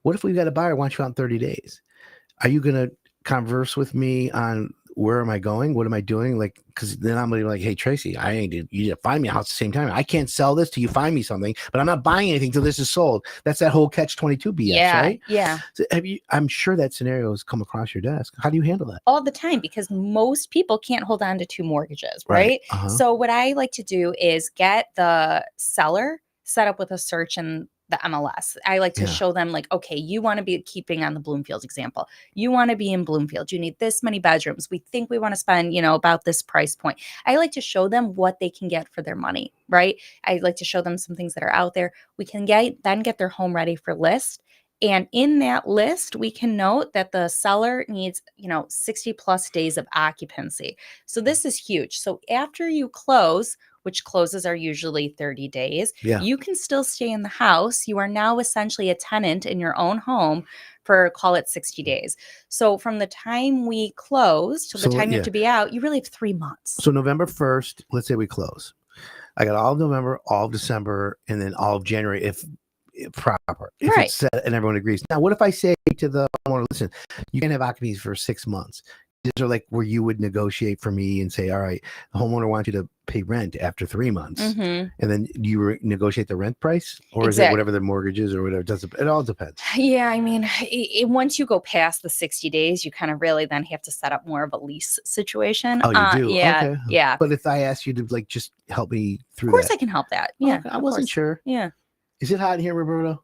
what if we've got a buyer who wants you out in 30 days? Are you going to converse with me on where am I going? What am I doing? Like, because then I'm going to be like, hey, Tracey, you find me a house at the same time. I can't sell this till you find me something, but I'm not buying anything till this is sold. That's that whole catch-22 BS, right? Yeah. So I'm sure that scenario has come across your desk. How do you handle that? All the time, because most people can't hold on to 2 mortgages, right? So what I like to do is get the seller set up with a search in the MLS. I like to show them, like, okay, you want to be, keeping on the Bloomfield example, you want to be in Bloomfield, you need this many bedrooms, we think we want to spend, about this price point. I like to show them what they can get for their money, right? I like to show them some things that are out there. We can get their home ready for list. And in that list, we can note that the seller needs, 60 plus days of occupancy. So this is huge. So after you close, which closes are usually 30 days, you can still stay in the house. You are now essentially a tenant in your own home for, call it, 60 days. So from the time we close to the time you have to be out, you really have 3 months. So November 1st, let's say we close. I got all of November, all of December, and then all of January if proper. If it's set and everyone agrees. Now, what if I say to the homeowner, listen, you can have occupancy for 6 months. These are like where you would negotiate for me and say, all right, the homeowner wants you to pay rent after 3 months. And then you negotiate the rent price, or is it whatever the mortgage is, or whatever? It all depends. Yeah. I mean, once you go past the 60 days, you kind of really then have to set up more of a lease situation. Oh, you do? Yeah. Okay. Yeah. But if I ask you to like just help me through of course that. I can help that. Yeah. Okay, I wasn't sure. Yeah. Is it hot in here, Roberto?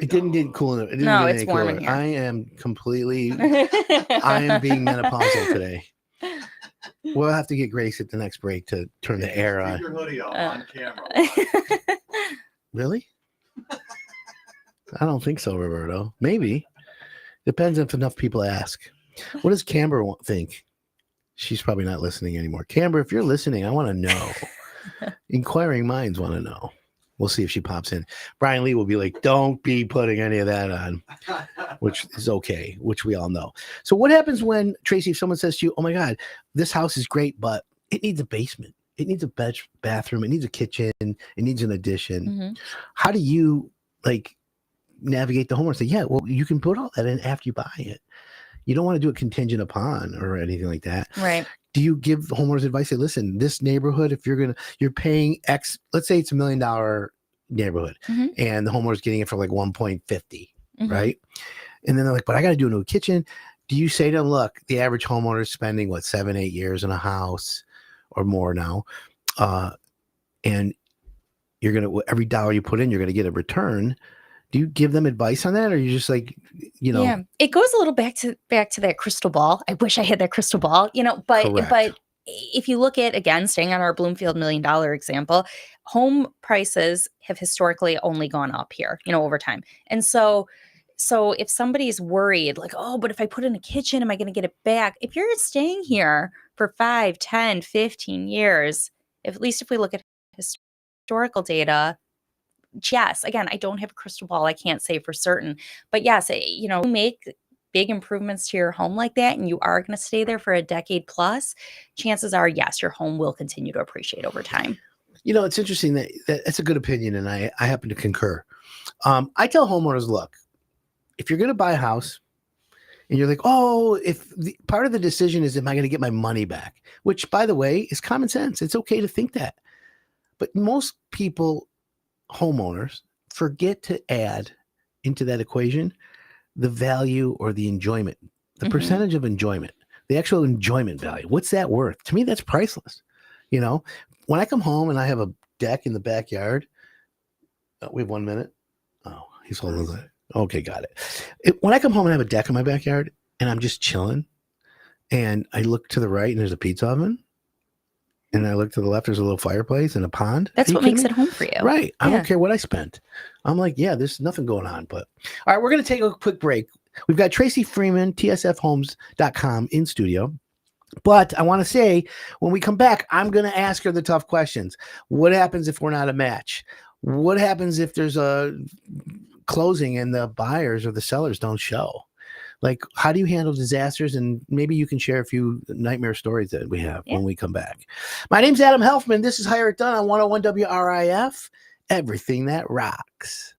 It didn't get cool enough. It didn't no, get it's any warm cooler. in here. I am completely, I am being menopausal today. We'll have to get Grace at the next break to turn the air on. Keep your hoodie on camera. Really? I don't think so, Roberto. Maybe. Depends if enough people ask. What does Camber think? She's probably not listening anymore. Camber, if you're listening, I want to know. Inquiring minds want to know. We'll see if she pops in. Brian Lee will be like, don't be putting any of that on, which is okay, which we all know. So what happens when, Tracey, if someone says to you, oh my God, this house is great, but it needs a basement. It needs a bathroom. It needs a kitchen. It needs an addition. Mm-hmm. How do you navigate the homeowner? Say, yeah, well, you can put all that in after you buy it. You don't want to do it contingent upon or anything like that. Right. Do you give homeowners advice? Say, listen, this neighborhood, if you're paying X, let's say it's $1 million neighborhood, mm-hmm. and the homeowner's getting it for like 1.50, mm-hmm. right? And then they're like, but I got to do a new kitchen. Do you say to them, look, the average homeowner is spending 7-8 years in a house or more now, and you're gonna every dollar you put in, you're gonna get a return. Do you give them advice on that, or you just Yeah, it goes a little back to that crystal ball. I wish I had that crystal ball, but Correct. But if you look at, again, staying on our Bloomfield $1 million example, home prices have historically only gone up here, over time. And so if somebody's worried, like, oh, but if I put in a kitchen, am I going to get it back? If you're staying here for 5, 10, 15 years, at least if we look at historical data, yes, again, I don't have a crystal ball. I can't say for certain, but yes, you make big improvements to your home like that, and you are going to stay there for a decade plus, chances are, yes, your home will continue to appreciate over time. It's interesting that's a good opinion, and I happen to concur. I tell homeowners, look, if you're going to buy a house and you're like, oh, if part of the decision is, am I going to get my money back? Which, by the way, is common sense. It's okay to think that. But most people, homeowners, forget to add into that equation the value or the enjoyment, the mm-hmm. percentage of enjoyment, the actual enjoyment value. What's that worth? To me, that's priceless. When I come home and I have a deck in the backyard, we have 1 minute. Oh, he's holding it. Okay, got it. When I come home and I have a deck in my backyard and I'm just chilling, and I look to the right and there's a pizza oven, and I look to the left, there's a little fireplace and a pond. That's what makes it home for you. Right. I don't care what I spent. I'm like, yeah, there's nothing going on. But all right, we're going to take a quick break. We've got Tracey Freeman, tsfhomes.com in studio. But I want to say, when we come back, I'm going to ask her the tough questions. What happens if we're not a match? What happens if there's a closing and the buyers or the sellers don't show? How do you handle disasters? And maybe you can share a few nightmare stories that we have when we come back. My name's Adam Helfman. This is Hire It Done on 101 WRIF. Everything that rocks.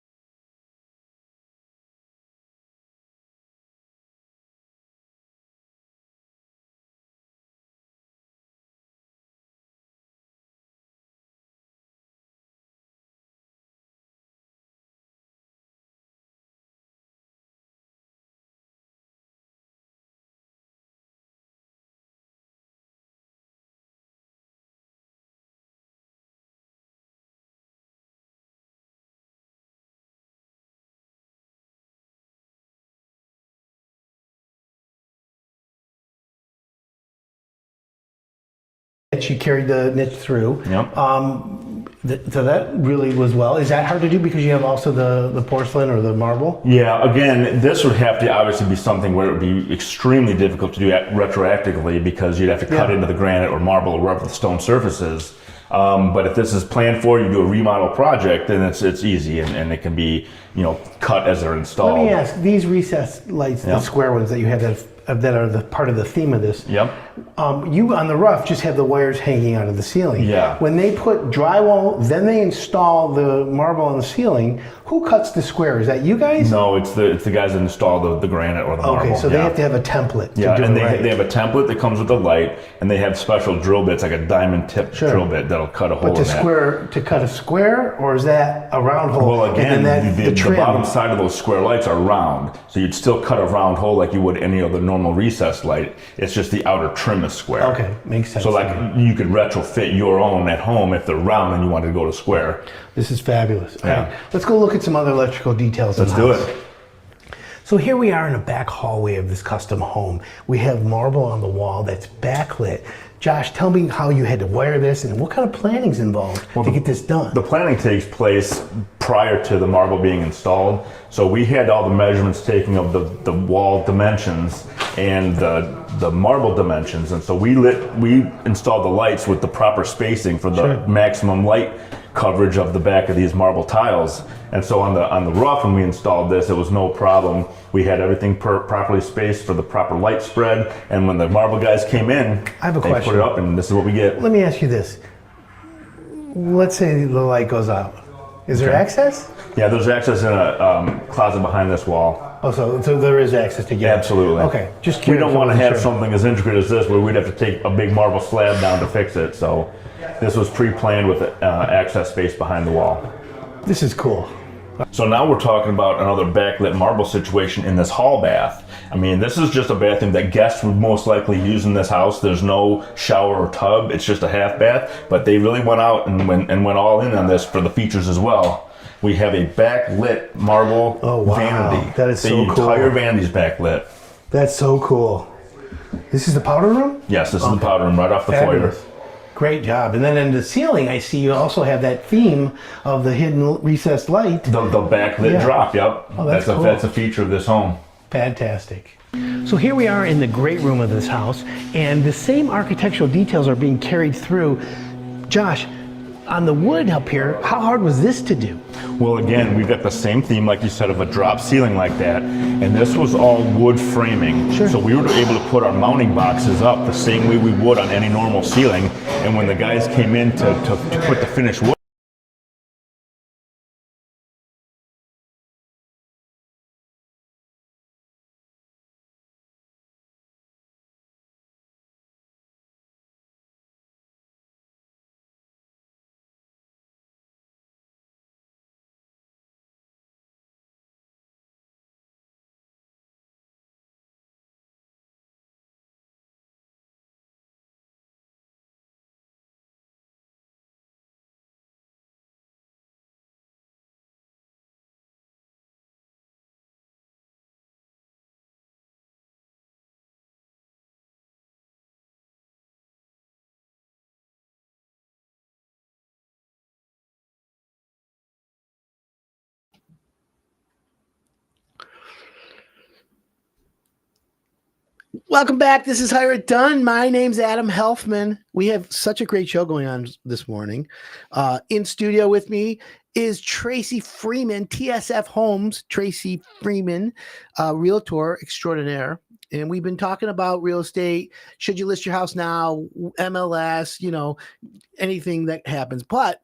She carried the niche through. Yep. So that really was well. Is that hard to do because you have also the porcelain or the marble? Yeah, again, this would have to obviously be something where it would be extremely difficult to do retroactively, because you'd have to cut into the granite or marble or wherever the stone surface is. But if this is planned for, you do a remodel project, then it's easy, and it can be cut as they're installed. Let me ask, these recessed lights, the square ones that you have that are the part of the theme of this. Yep. You on the rough just have the wires hanging out of the ceiling. Yeah. When they put drywall, then they install the marble on the ceiling. Who cuts the square? Is that you guys? No, it's the guys that install the granite or the marble. Okay, so they have to have a template. Yeah, to do and it right. they have a template that comes with the light, and they have special drill bits, like a diamond tip drill bit that'll cut a hole in that. To cut a square, or is that a round hole? Well, again, the the bottom side of those square lights are round, so you'd still cut a round hole like you would any other normal recessed light. It's just the outer trim is square. Okay, makes sense. So you could retrofit your own at home if they're round and you wanted to go to square. This is fabulous. Yeah. All right, let's go look at some other electrical details. Let's do it. So here we are in a back hallway of this custom home. We have marble on the wall that's backlit. Josh, tell me how you had to wire this and what kind of planning's involved to get this done. The planning takes place prior to the marble being installed. So we had all the measurements taken of the wall dimensions and the marble dimensions. And so we installed the lights with the proper spacing for the maximum light coverage of the back of these marble tiles. And so on the roof, when we installed this, it was no problem. We had everything properly spaced for the proper light spread. And when the marble guys came in, I have a they question. put it up, and this is what we get. Let me ask you this. Let's say the light goes out. Is there access? Yeah, there's access in a closet behind this wall. Oh, so there is access to get it. Absolutely. Okay, just We curious. don't want to I wasn't have sure. something as intricate as this where we'd have to take a big marble slab down to fix it. So this was pre-planned with access space behind the wall. This is cool. So now we're talking about another backlit marble situation in this hall bath. I mean, this is just a bathroom that guests would most likely use in this house. There's no shower or tub. It's just a half bath, but they really went out and went all in on this for the features as well. We have a backlit marble vanity. That is so cool. The entire vanity's backlit. That's so cool. This is the powder room? Yes, this is the powder room right off the foyer. Fabulous. Great job. And then in the ceiling, I see you also have that theme of the hidden recessed light. The backlit drop, yep. Oh, that's cool. That's a feature of this home. Fantastic. So here we are in the great room of this house, and the same architectural details are being carried through. Josh, on the wood up here, how hard was this to do? Well, again, we've got the same theme, like you said, of a drop ceiling like that. And this was all wood framing. Sure. So we were able to put our mounting boxes up the same way we would on any normal ceiling. And when the guys came in to put the finished wood, Welcome back. This is Hire It Done. My name's Adam Helfman. We have such a great show going on this morning. In studio with me is Tracey Freeman, TSF Homes. Tracey Freeman, realtor extraordinaire. And we've been talking about real estate. Should you list your house now? MLS, anything that happens. But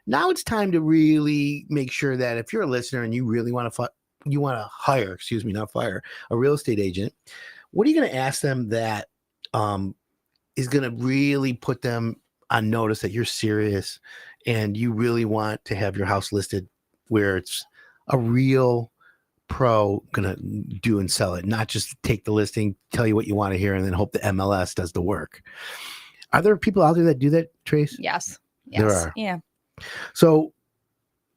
now it's time to really make sure that if you're a listener and you really want to hire, not fire, a real estate agent, what are you going to ask them that is going to really put them on notice that you're serious and you really want to have your house listed where it's a real pro going to do and sell it, not just take the listing, tell you what you want to hear, and then hope the MLS does the work? Are there people out there that do that, Trace? Yes. There are. Yeah. So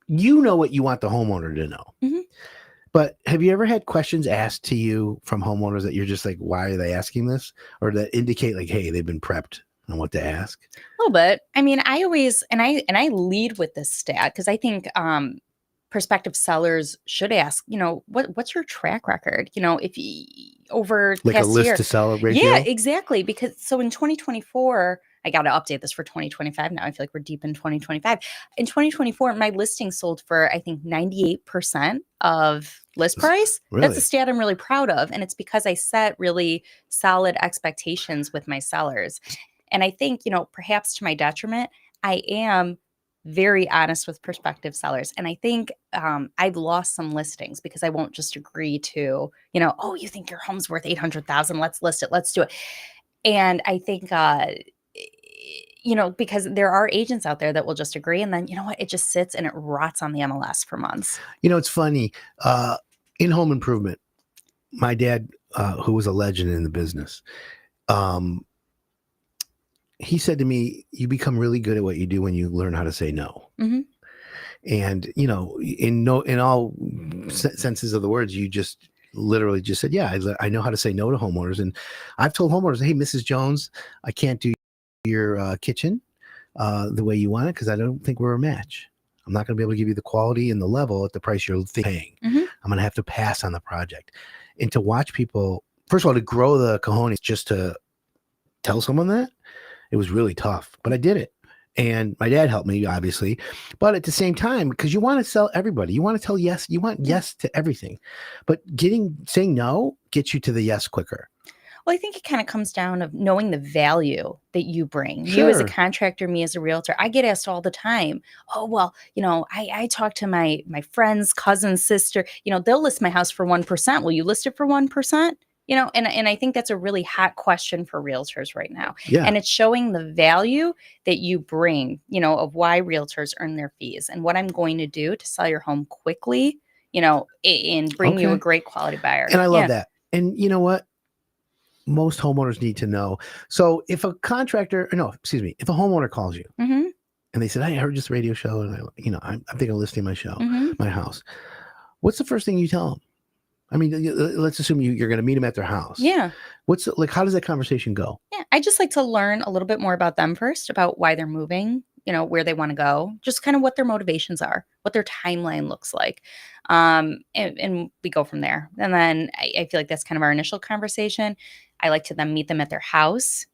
you know what you want the homeowner to know. Mm-hmm. But have you ever had questions asked to you from homeowners that you're just like, why are they asking this? Or that indicate like, hey, they've been prepped on what to ask? A little bit. I mean, I always, and I lead with this stat because I think prospective sellers should ask, what's your track record? If you over the like past a list year. to sell ratio? Yeah, exactly. Because so in 2024, I got to update this for 2025 now. I feel like we're deep in 2025. In 2024, my listing sold for, I think, 98% of list price. Really? That's a stat I'm really proud of. And it's because I set really solid expectations with my sellers. And I think, perhaps to my detriment, I am very honest with prospective sellers. And I think I've lost some listings because I won't just agree to, oh, you think your home's worth $800,000. Let's list it. Let's do it. And I think, because there are agents out there that will just agree. And then, it just sits and it rots on the MLS for months. It's funny. In home improvement, my dad, who was a legend in the business, he said to me, you become really good at what you do when you learn how to say no. Mm-hmm. And, in all senses of the words, you just literally just said, yeah, I know how to say no to homeowners. And I've told homeowners, hey, Mrs. Jones, I can't do your kitchen the way you want it because I don't think we're a match. I'm not going to be able to give you the quality and the level at the price you're paying. Mm-hmm. I'm going to have to pass on the project. And to watch people, first of all, to grow the cojones just to tell someone that, it was really tough. But I did it. And my dad helped me, obviously. But at the same time, because you want to sell everybody, you want to tell yes, you want yes to everything. But saying no gets you to the yes quicker. Well, I think it kind of comes down of knowing the value that you bring. Sure. You as a contractor, me as a realtor. I get asked all the time, oh, well, I talk to my friends, cousins, sister, they'll list my house for 1%. Will you list it for 1%? And I think that's a really hot question for realtors right now. Yeah. And it's showing the value that you bring, of why realtors earn their fees and what I'm going to do to sell your home quickly, and bring you a great quality buyer. And I love that. And you know what? Most homeowners need to know. So if a if a homeowner calls you Mm-hmm. and they said, hey, I heard this radio show and I'm thinking of listing my show, Mm-hmm. my house. What's the first thing you tell them? I mean, let's assume you're going to meet them at their house. Yeah. How does that conversation go? Yeah. I just like to learn a little bit more about them first, about why they're moving, where they want to go, just kind of what their motivations are, what their timeline looks like. And we go from there. And then I feel like that's kind of our initial conversation. I like to then meet them at their house,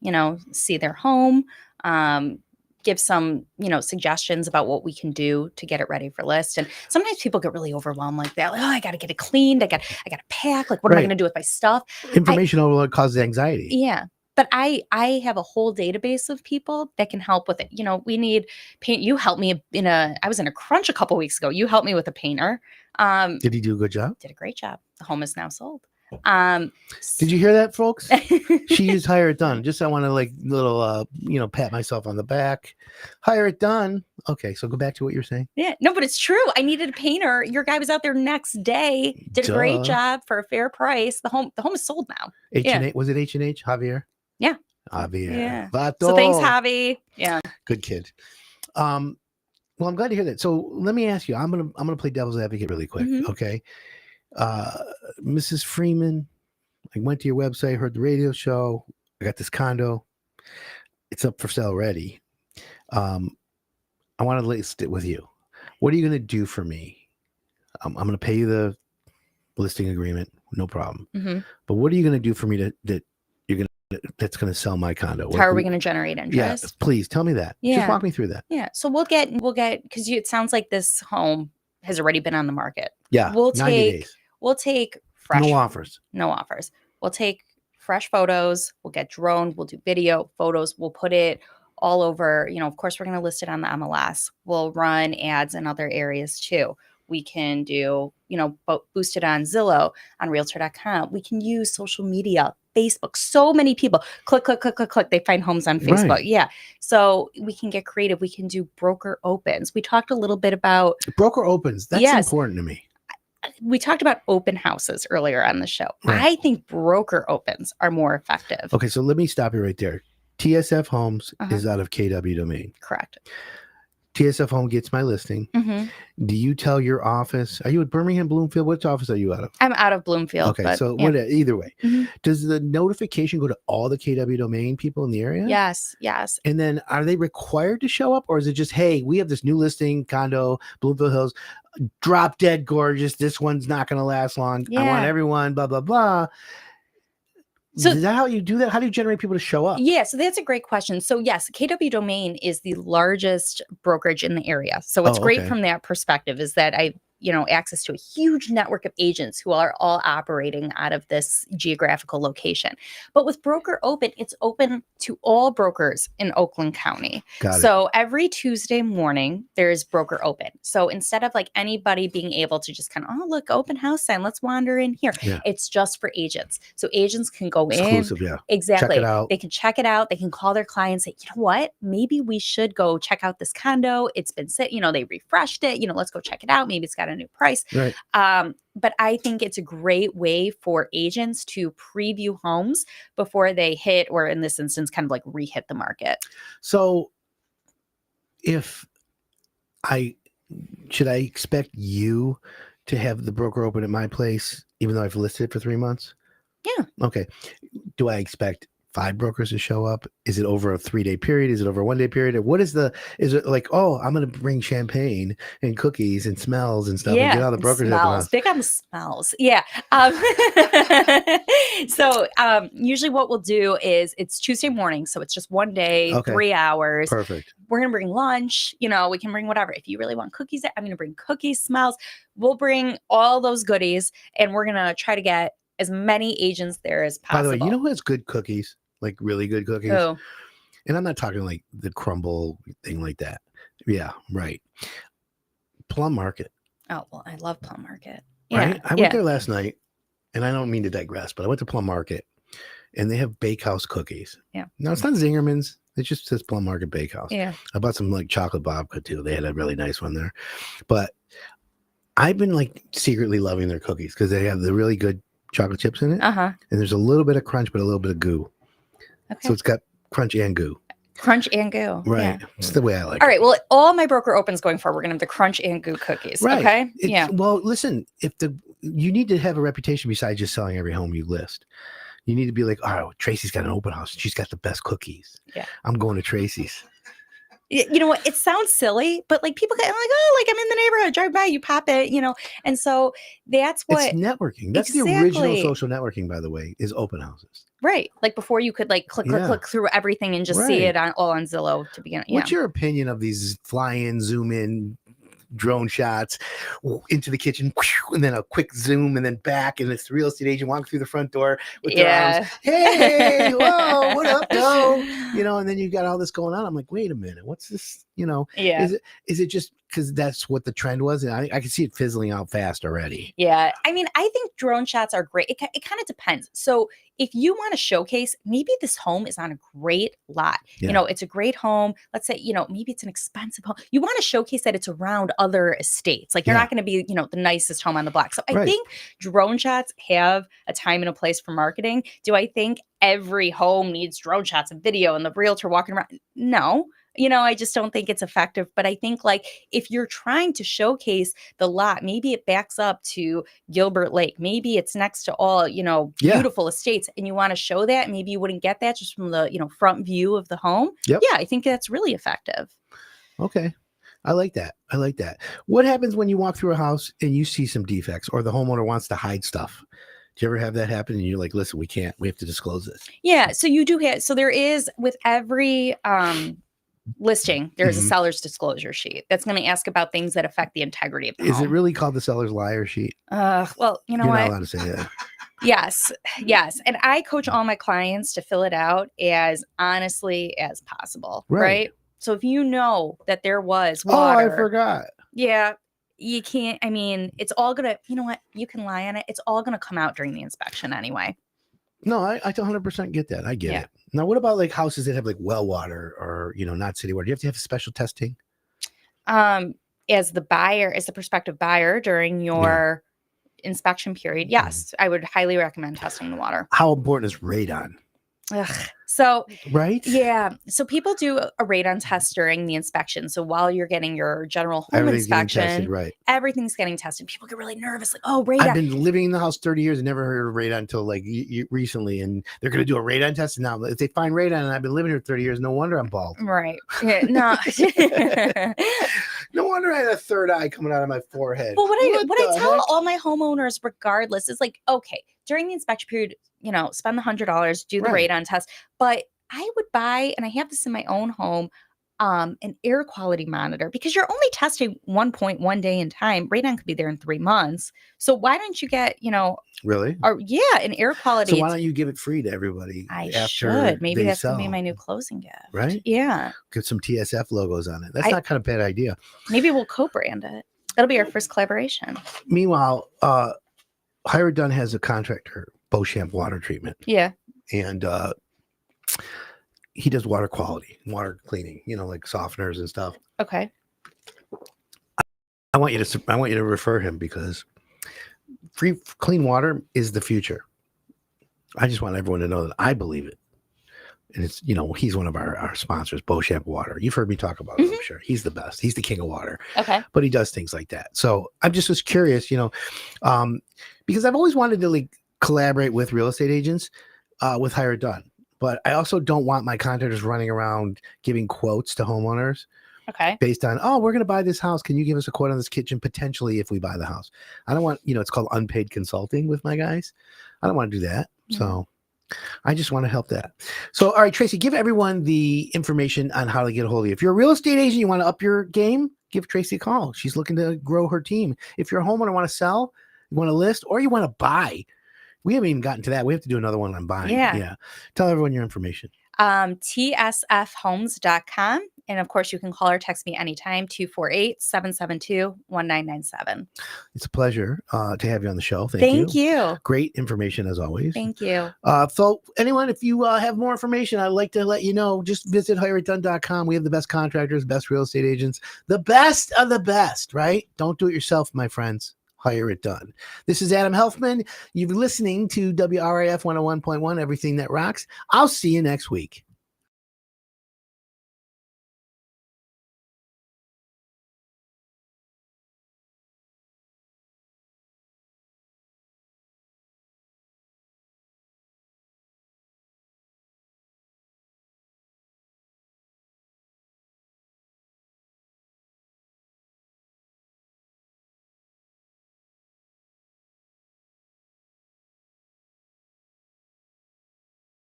see their home, give some, suggestions about what we can do to get it ready for list. And sometimes people get really overwhelmed like that. Like, oh, I got to get it cleaned. I got to pack. Like, what am I going to do with my stuff? Information overload causes anxiety. Yeah. But I have a whole database of people that can help with it. We need paint. You helped me I was in a crunch a couple weeks ago. You helped me with a painter. Did he do a good job? Did a great job. The home is now sold. Did you hear that, folks? She used Hire It Done. Just I want to pat myself on the back. Hire It Done. Okay, so go back to what you're saying. Yeah, no, but it's true. I needed a painter. Your guy was out there next day, did a great job for a fair price. The home is sold now. H&H, was it H&H? Javier? Yeah. Javier. Yeah. Vato. So thanks, Javi. Yeah. Good kid. Well, I'm glad to hear that. So let me ask you. I'm gonna play devil's advocate really quick. Mhm. Okay. Mrs. Freeman, I went to your website, heard the radio show. I got this condo. It's up for sale already. I want to list it with you. What are you going to do for me? I'm going to pay you the listing agreement, no problem. Mm-hmm. But what are you going to do for me that's going to sell my condo? How are we going to generate interest? Yeah, please tell me that. Yeah. Just walk me through that. Yeah. So we'll get because it sounds like this home has already been on the market. Yeah. We'll 90 days. take fresh. No offers. No offers. We'll take fresh photos. We'll get drone. We'll do video photos. We'll put it all over. Of course, we're going to list it on the MLS. We'll run ads in other areas too. We can do, boost it on Zillow, on realtor.com. We can use social media, Facebook. So many people click. They find homes on Facebook. Right. Yeah. So we can get creative. We can do broker opens. We talked a little bit about broker opens. That's important to me. We talked about open houses earlier on the show. Right. I think broker opens are more effective. Okay. So let me stop you right there. TSF Homes is out of KW Domain. Correct. TSF Home gets my listing. Mm-hmm. Do you tell your office? Are you at Birmingham, Bloomfield? Which office are you out of? I'm out of Bloomfield. Okay, so either way, does the notification go to all the KW Domain people in the area? Yes. And then are they required to show up, or is it just, hey, we have this new listing, condo, Bloomfield Hills, drop dead gorgeous. This one's not going to last long. I want everyone, blah, blah, blah. So is that how you do that? How do you generate people to show up? Yeah, so that's a great question. So yes, KW Domain is the largest brokerage in the area. So what's great from that perspective is that I access to a huge network of agents who are all operating out of this geographical location. But with Broker Open, it's open to all brokers in Oakland County. So every Tuesday morning, there's Broker Open. So instead of like anybody being able to just kind of, oh, look, open house sign, let's wander in here. Yeah. It's just for agents. So agents can go Exclusive, in. Yeah. Exactly. Check it out. They can check it out. They can call their clients, say, you know what, maybe we should go check out this condo. It's been they refreshed it. Let's go check it out. Maybe it's got a new price. Right. But I think it's a great way for agents to preview homes before they hit, or in this instance, kind of like re-hit the market. So should I expect you to have the broker open at my place even though I've listed it for 3 months? Yeah. Okay. Do I expect 5 brokers to show up? Is it over a 3-day period? Is it over a 1-day period? Or is it like, oh, I'm going to bring champagne and cookies and smells and stuff and get all the and brokers at the smells. house? Big on the smells. Yeah. So usually what we'll do is it's Tuesday morning. So it's just one day, Okay. 3 hours. Perfect. We're going to bring lunch. You know, we can bring whatever. If you really want cookies, I'm going to bring cookies, smells. We'll bring all those goodies and we're going to try to get as many agents there as possible. By the way, you know who has good cookies? Like really good cookies? Who? And I'm not talking like the crumble thing like that. Yeah, right. Plum Market. Oh, well, I love Plum Market. Yeah. Right? I went there last night, and I don't mean to digress, but I went to Plum Market, and they have Bakehouse cookies. Yeah. No, it's not Zingerman's. It just says Plum Market Bakehouse. Yeah. I bought some like chocolate babka too. They had a really nice one there. But I've been like secretly loving their cookies because they have the really good chocolate chips in it. Uh-huh. And there's a little bit of crunch, but a little bit of goo. Okay. So it's got crunch and goo. Crunch and goo. Right. Yeah. It's the way I like All it. right. Well, all my broker opens going forward, we're going to have the crunch and goo cookies. Right. Okay. Yeah. Well, listen, you need to have a reputation besides just selling every home you list. You need to be like, oh, Tracy's got an open house. She's got the best cookies. Yeah. I'm going to Tracy's. You know what? It sounds silly, but like people get like, oh, like I'm in the neighborhood, drive by, you pop it, you know. And so that's what It's networking. That's the original social networking, by the way, is open houses. Right. Like before you could like click through everything and just see it all on Zillow to begin. Yeah. What's your opinion of these fly in, zoom in, drone shots into the kitchen, and then a quick zoom and then back, and it's the real estate agent walking through the front door with their arms, hey, whoa, what up, go? You know, and then you got all this going on. I'm like, wait a minute, what's this? You know, is it just because that's what the trend was? And I can see it fizzling out fast already. Yeah. I mean, I think drone shots are great. It kind of depends. So if you want to showcase, maybe this home is on a great lot. Yeah. You know, it's a great home. Let's say, you know, maybe it's an expensive home. You want to showcase that it's around other estates. Like you're not going to be, you know, the nicest home on the block. So I think drone shots have a time and a place for marketing. Do I think every home needs drone shots and video and the realtor walking around? No. You know, I just don't think it's effective. But I think like if you're trying to showcase the lot, maybe it backs up to Gilbert Lake. Maybe it's next to all, you know, beautiful estates and you want to show that. Maybe you wouldn't get that just from the, you know, front view of the home. Yep. Yeah, I think that's really effective. Okay. I like that. I like that. What happens when you walk through a house and you see some defects or the homeowner wants to hide stuff? Do you ever have that happen? And you're like, listen, we have to disclose this. Yeah. So you do have, so there is with every, listing, there's a seller's disclosure sheet that's going to ask about things that affect the integrity of the home. Is it really called the seller's liar sheet? Well, you know You're what? not allowed to say that. Yes. And I coach all my clients to fill it out as honestly as possible. Right. So if you know that there was water. Oh, I forgot. Yeah. You can't, I mean, it's all going to, you know what? You can lie on it. It's all going to come out during the inspection anyway. No, I 100% get that. I get it. Now, what about like houses that have like well water or, you know, not city water? Do you have to have special testing? As the prospective buyer during your inspection period, yes, I would highly recommend testing the water. How important is radon? So, yeah. So people do a radon test during the inspection. So while you're getting your general home inspection, everything's getting tested. People get really nervous, like, oh, radon. I've been living in the house 30 years and never heard of radon until like recently. And they're going to do a radon test. And now if they find radon and I've been living here 30 years, no wonder I'm bald. Right. Yeah, no. No wonder I had a third eye coming out of my forehead. Well, what I tell all my homeowners, regardless, is like, okay, during the inspection period, you know, spend the $100, do the radon test. But I would buy, and I have this in my own home, an air quality monitor because you're only testing 1 day in time. Radon could be there in 3 months. So why don't you get, you know, an air quality? So why don't you give it free to everybody? I should. Maybe that's going to be my new closing gift. Right? Yeah. Get some TSF logos on it. That's not kind of a bad idea. Maybe we'll co-brand it. That'll be our first collaboration. Meanwhile, Hire Done has a contractor, Beauchamp Water Treatment. Yeah. And he does water quality, water cleaning, you know, like softeners and stuff. Okay. I want you to refer him because clean water is the future. I just want everyone to know that I believe it. And it's, he's one of our sponsors, Beauchamp Water. You've heard me talk about him, I'm sure. He's the best. He's the king of water. Okay. But he does things like that. So I'm just was curious, because I've always wanted to like collaborate with real estate agents with Hire It Done. But I also don't want my contractors running around giving quotes to homeowners. Okay. Based on, we're going to buy this house. Can you give us a quote on this kitchen potentially if we buy the house? I don't want, it's called unpaid consulting with my guys. I don't want to do that. So I just want to help that. So, all right, Tracey, give everyone the information on how to get a hold of you. If you're a real estate agent, you want to up your game, give Tracey a call. She's looking to grow her team. If you're a homeowner, want to sell, you want to list, or you want to buy. We haven't even gotten to that. We have to do another one on buying. Yeah. Tell everyone your information. TSFhomes.com. And of course, you can call or text me anytime, 248-772-1997. It's a pleasure to have you on the show. Thank you. Great information as always. Thank you. So anyone, if you have more information, I'd like to let you know, just visit hireitdone.com. We have the best contractors, best real estate agents, the best of the best, right? Don't do it yourself, my friends. Hire It Done. This is Adam Helfman. You're listening to WRIF 101.1, Everything That Rocks. I'll see you next week.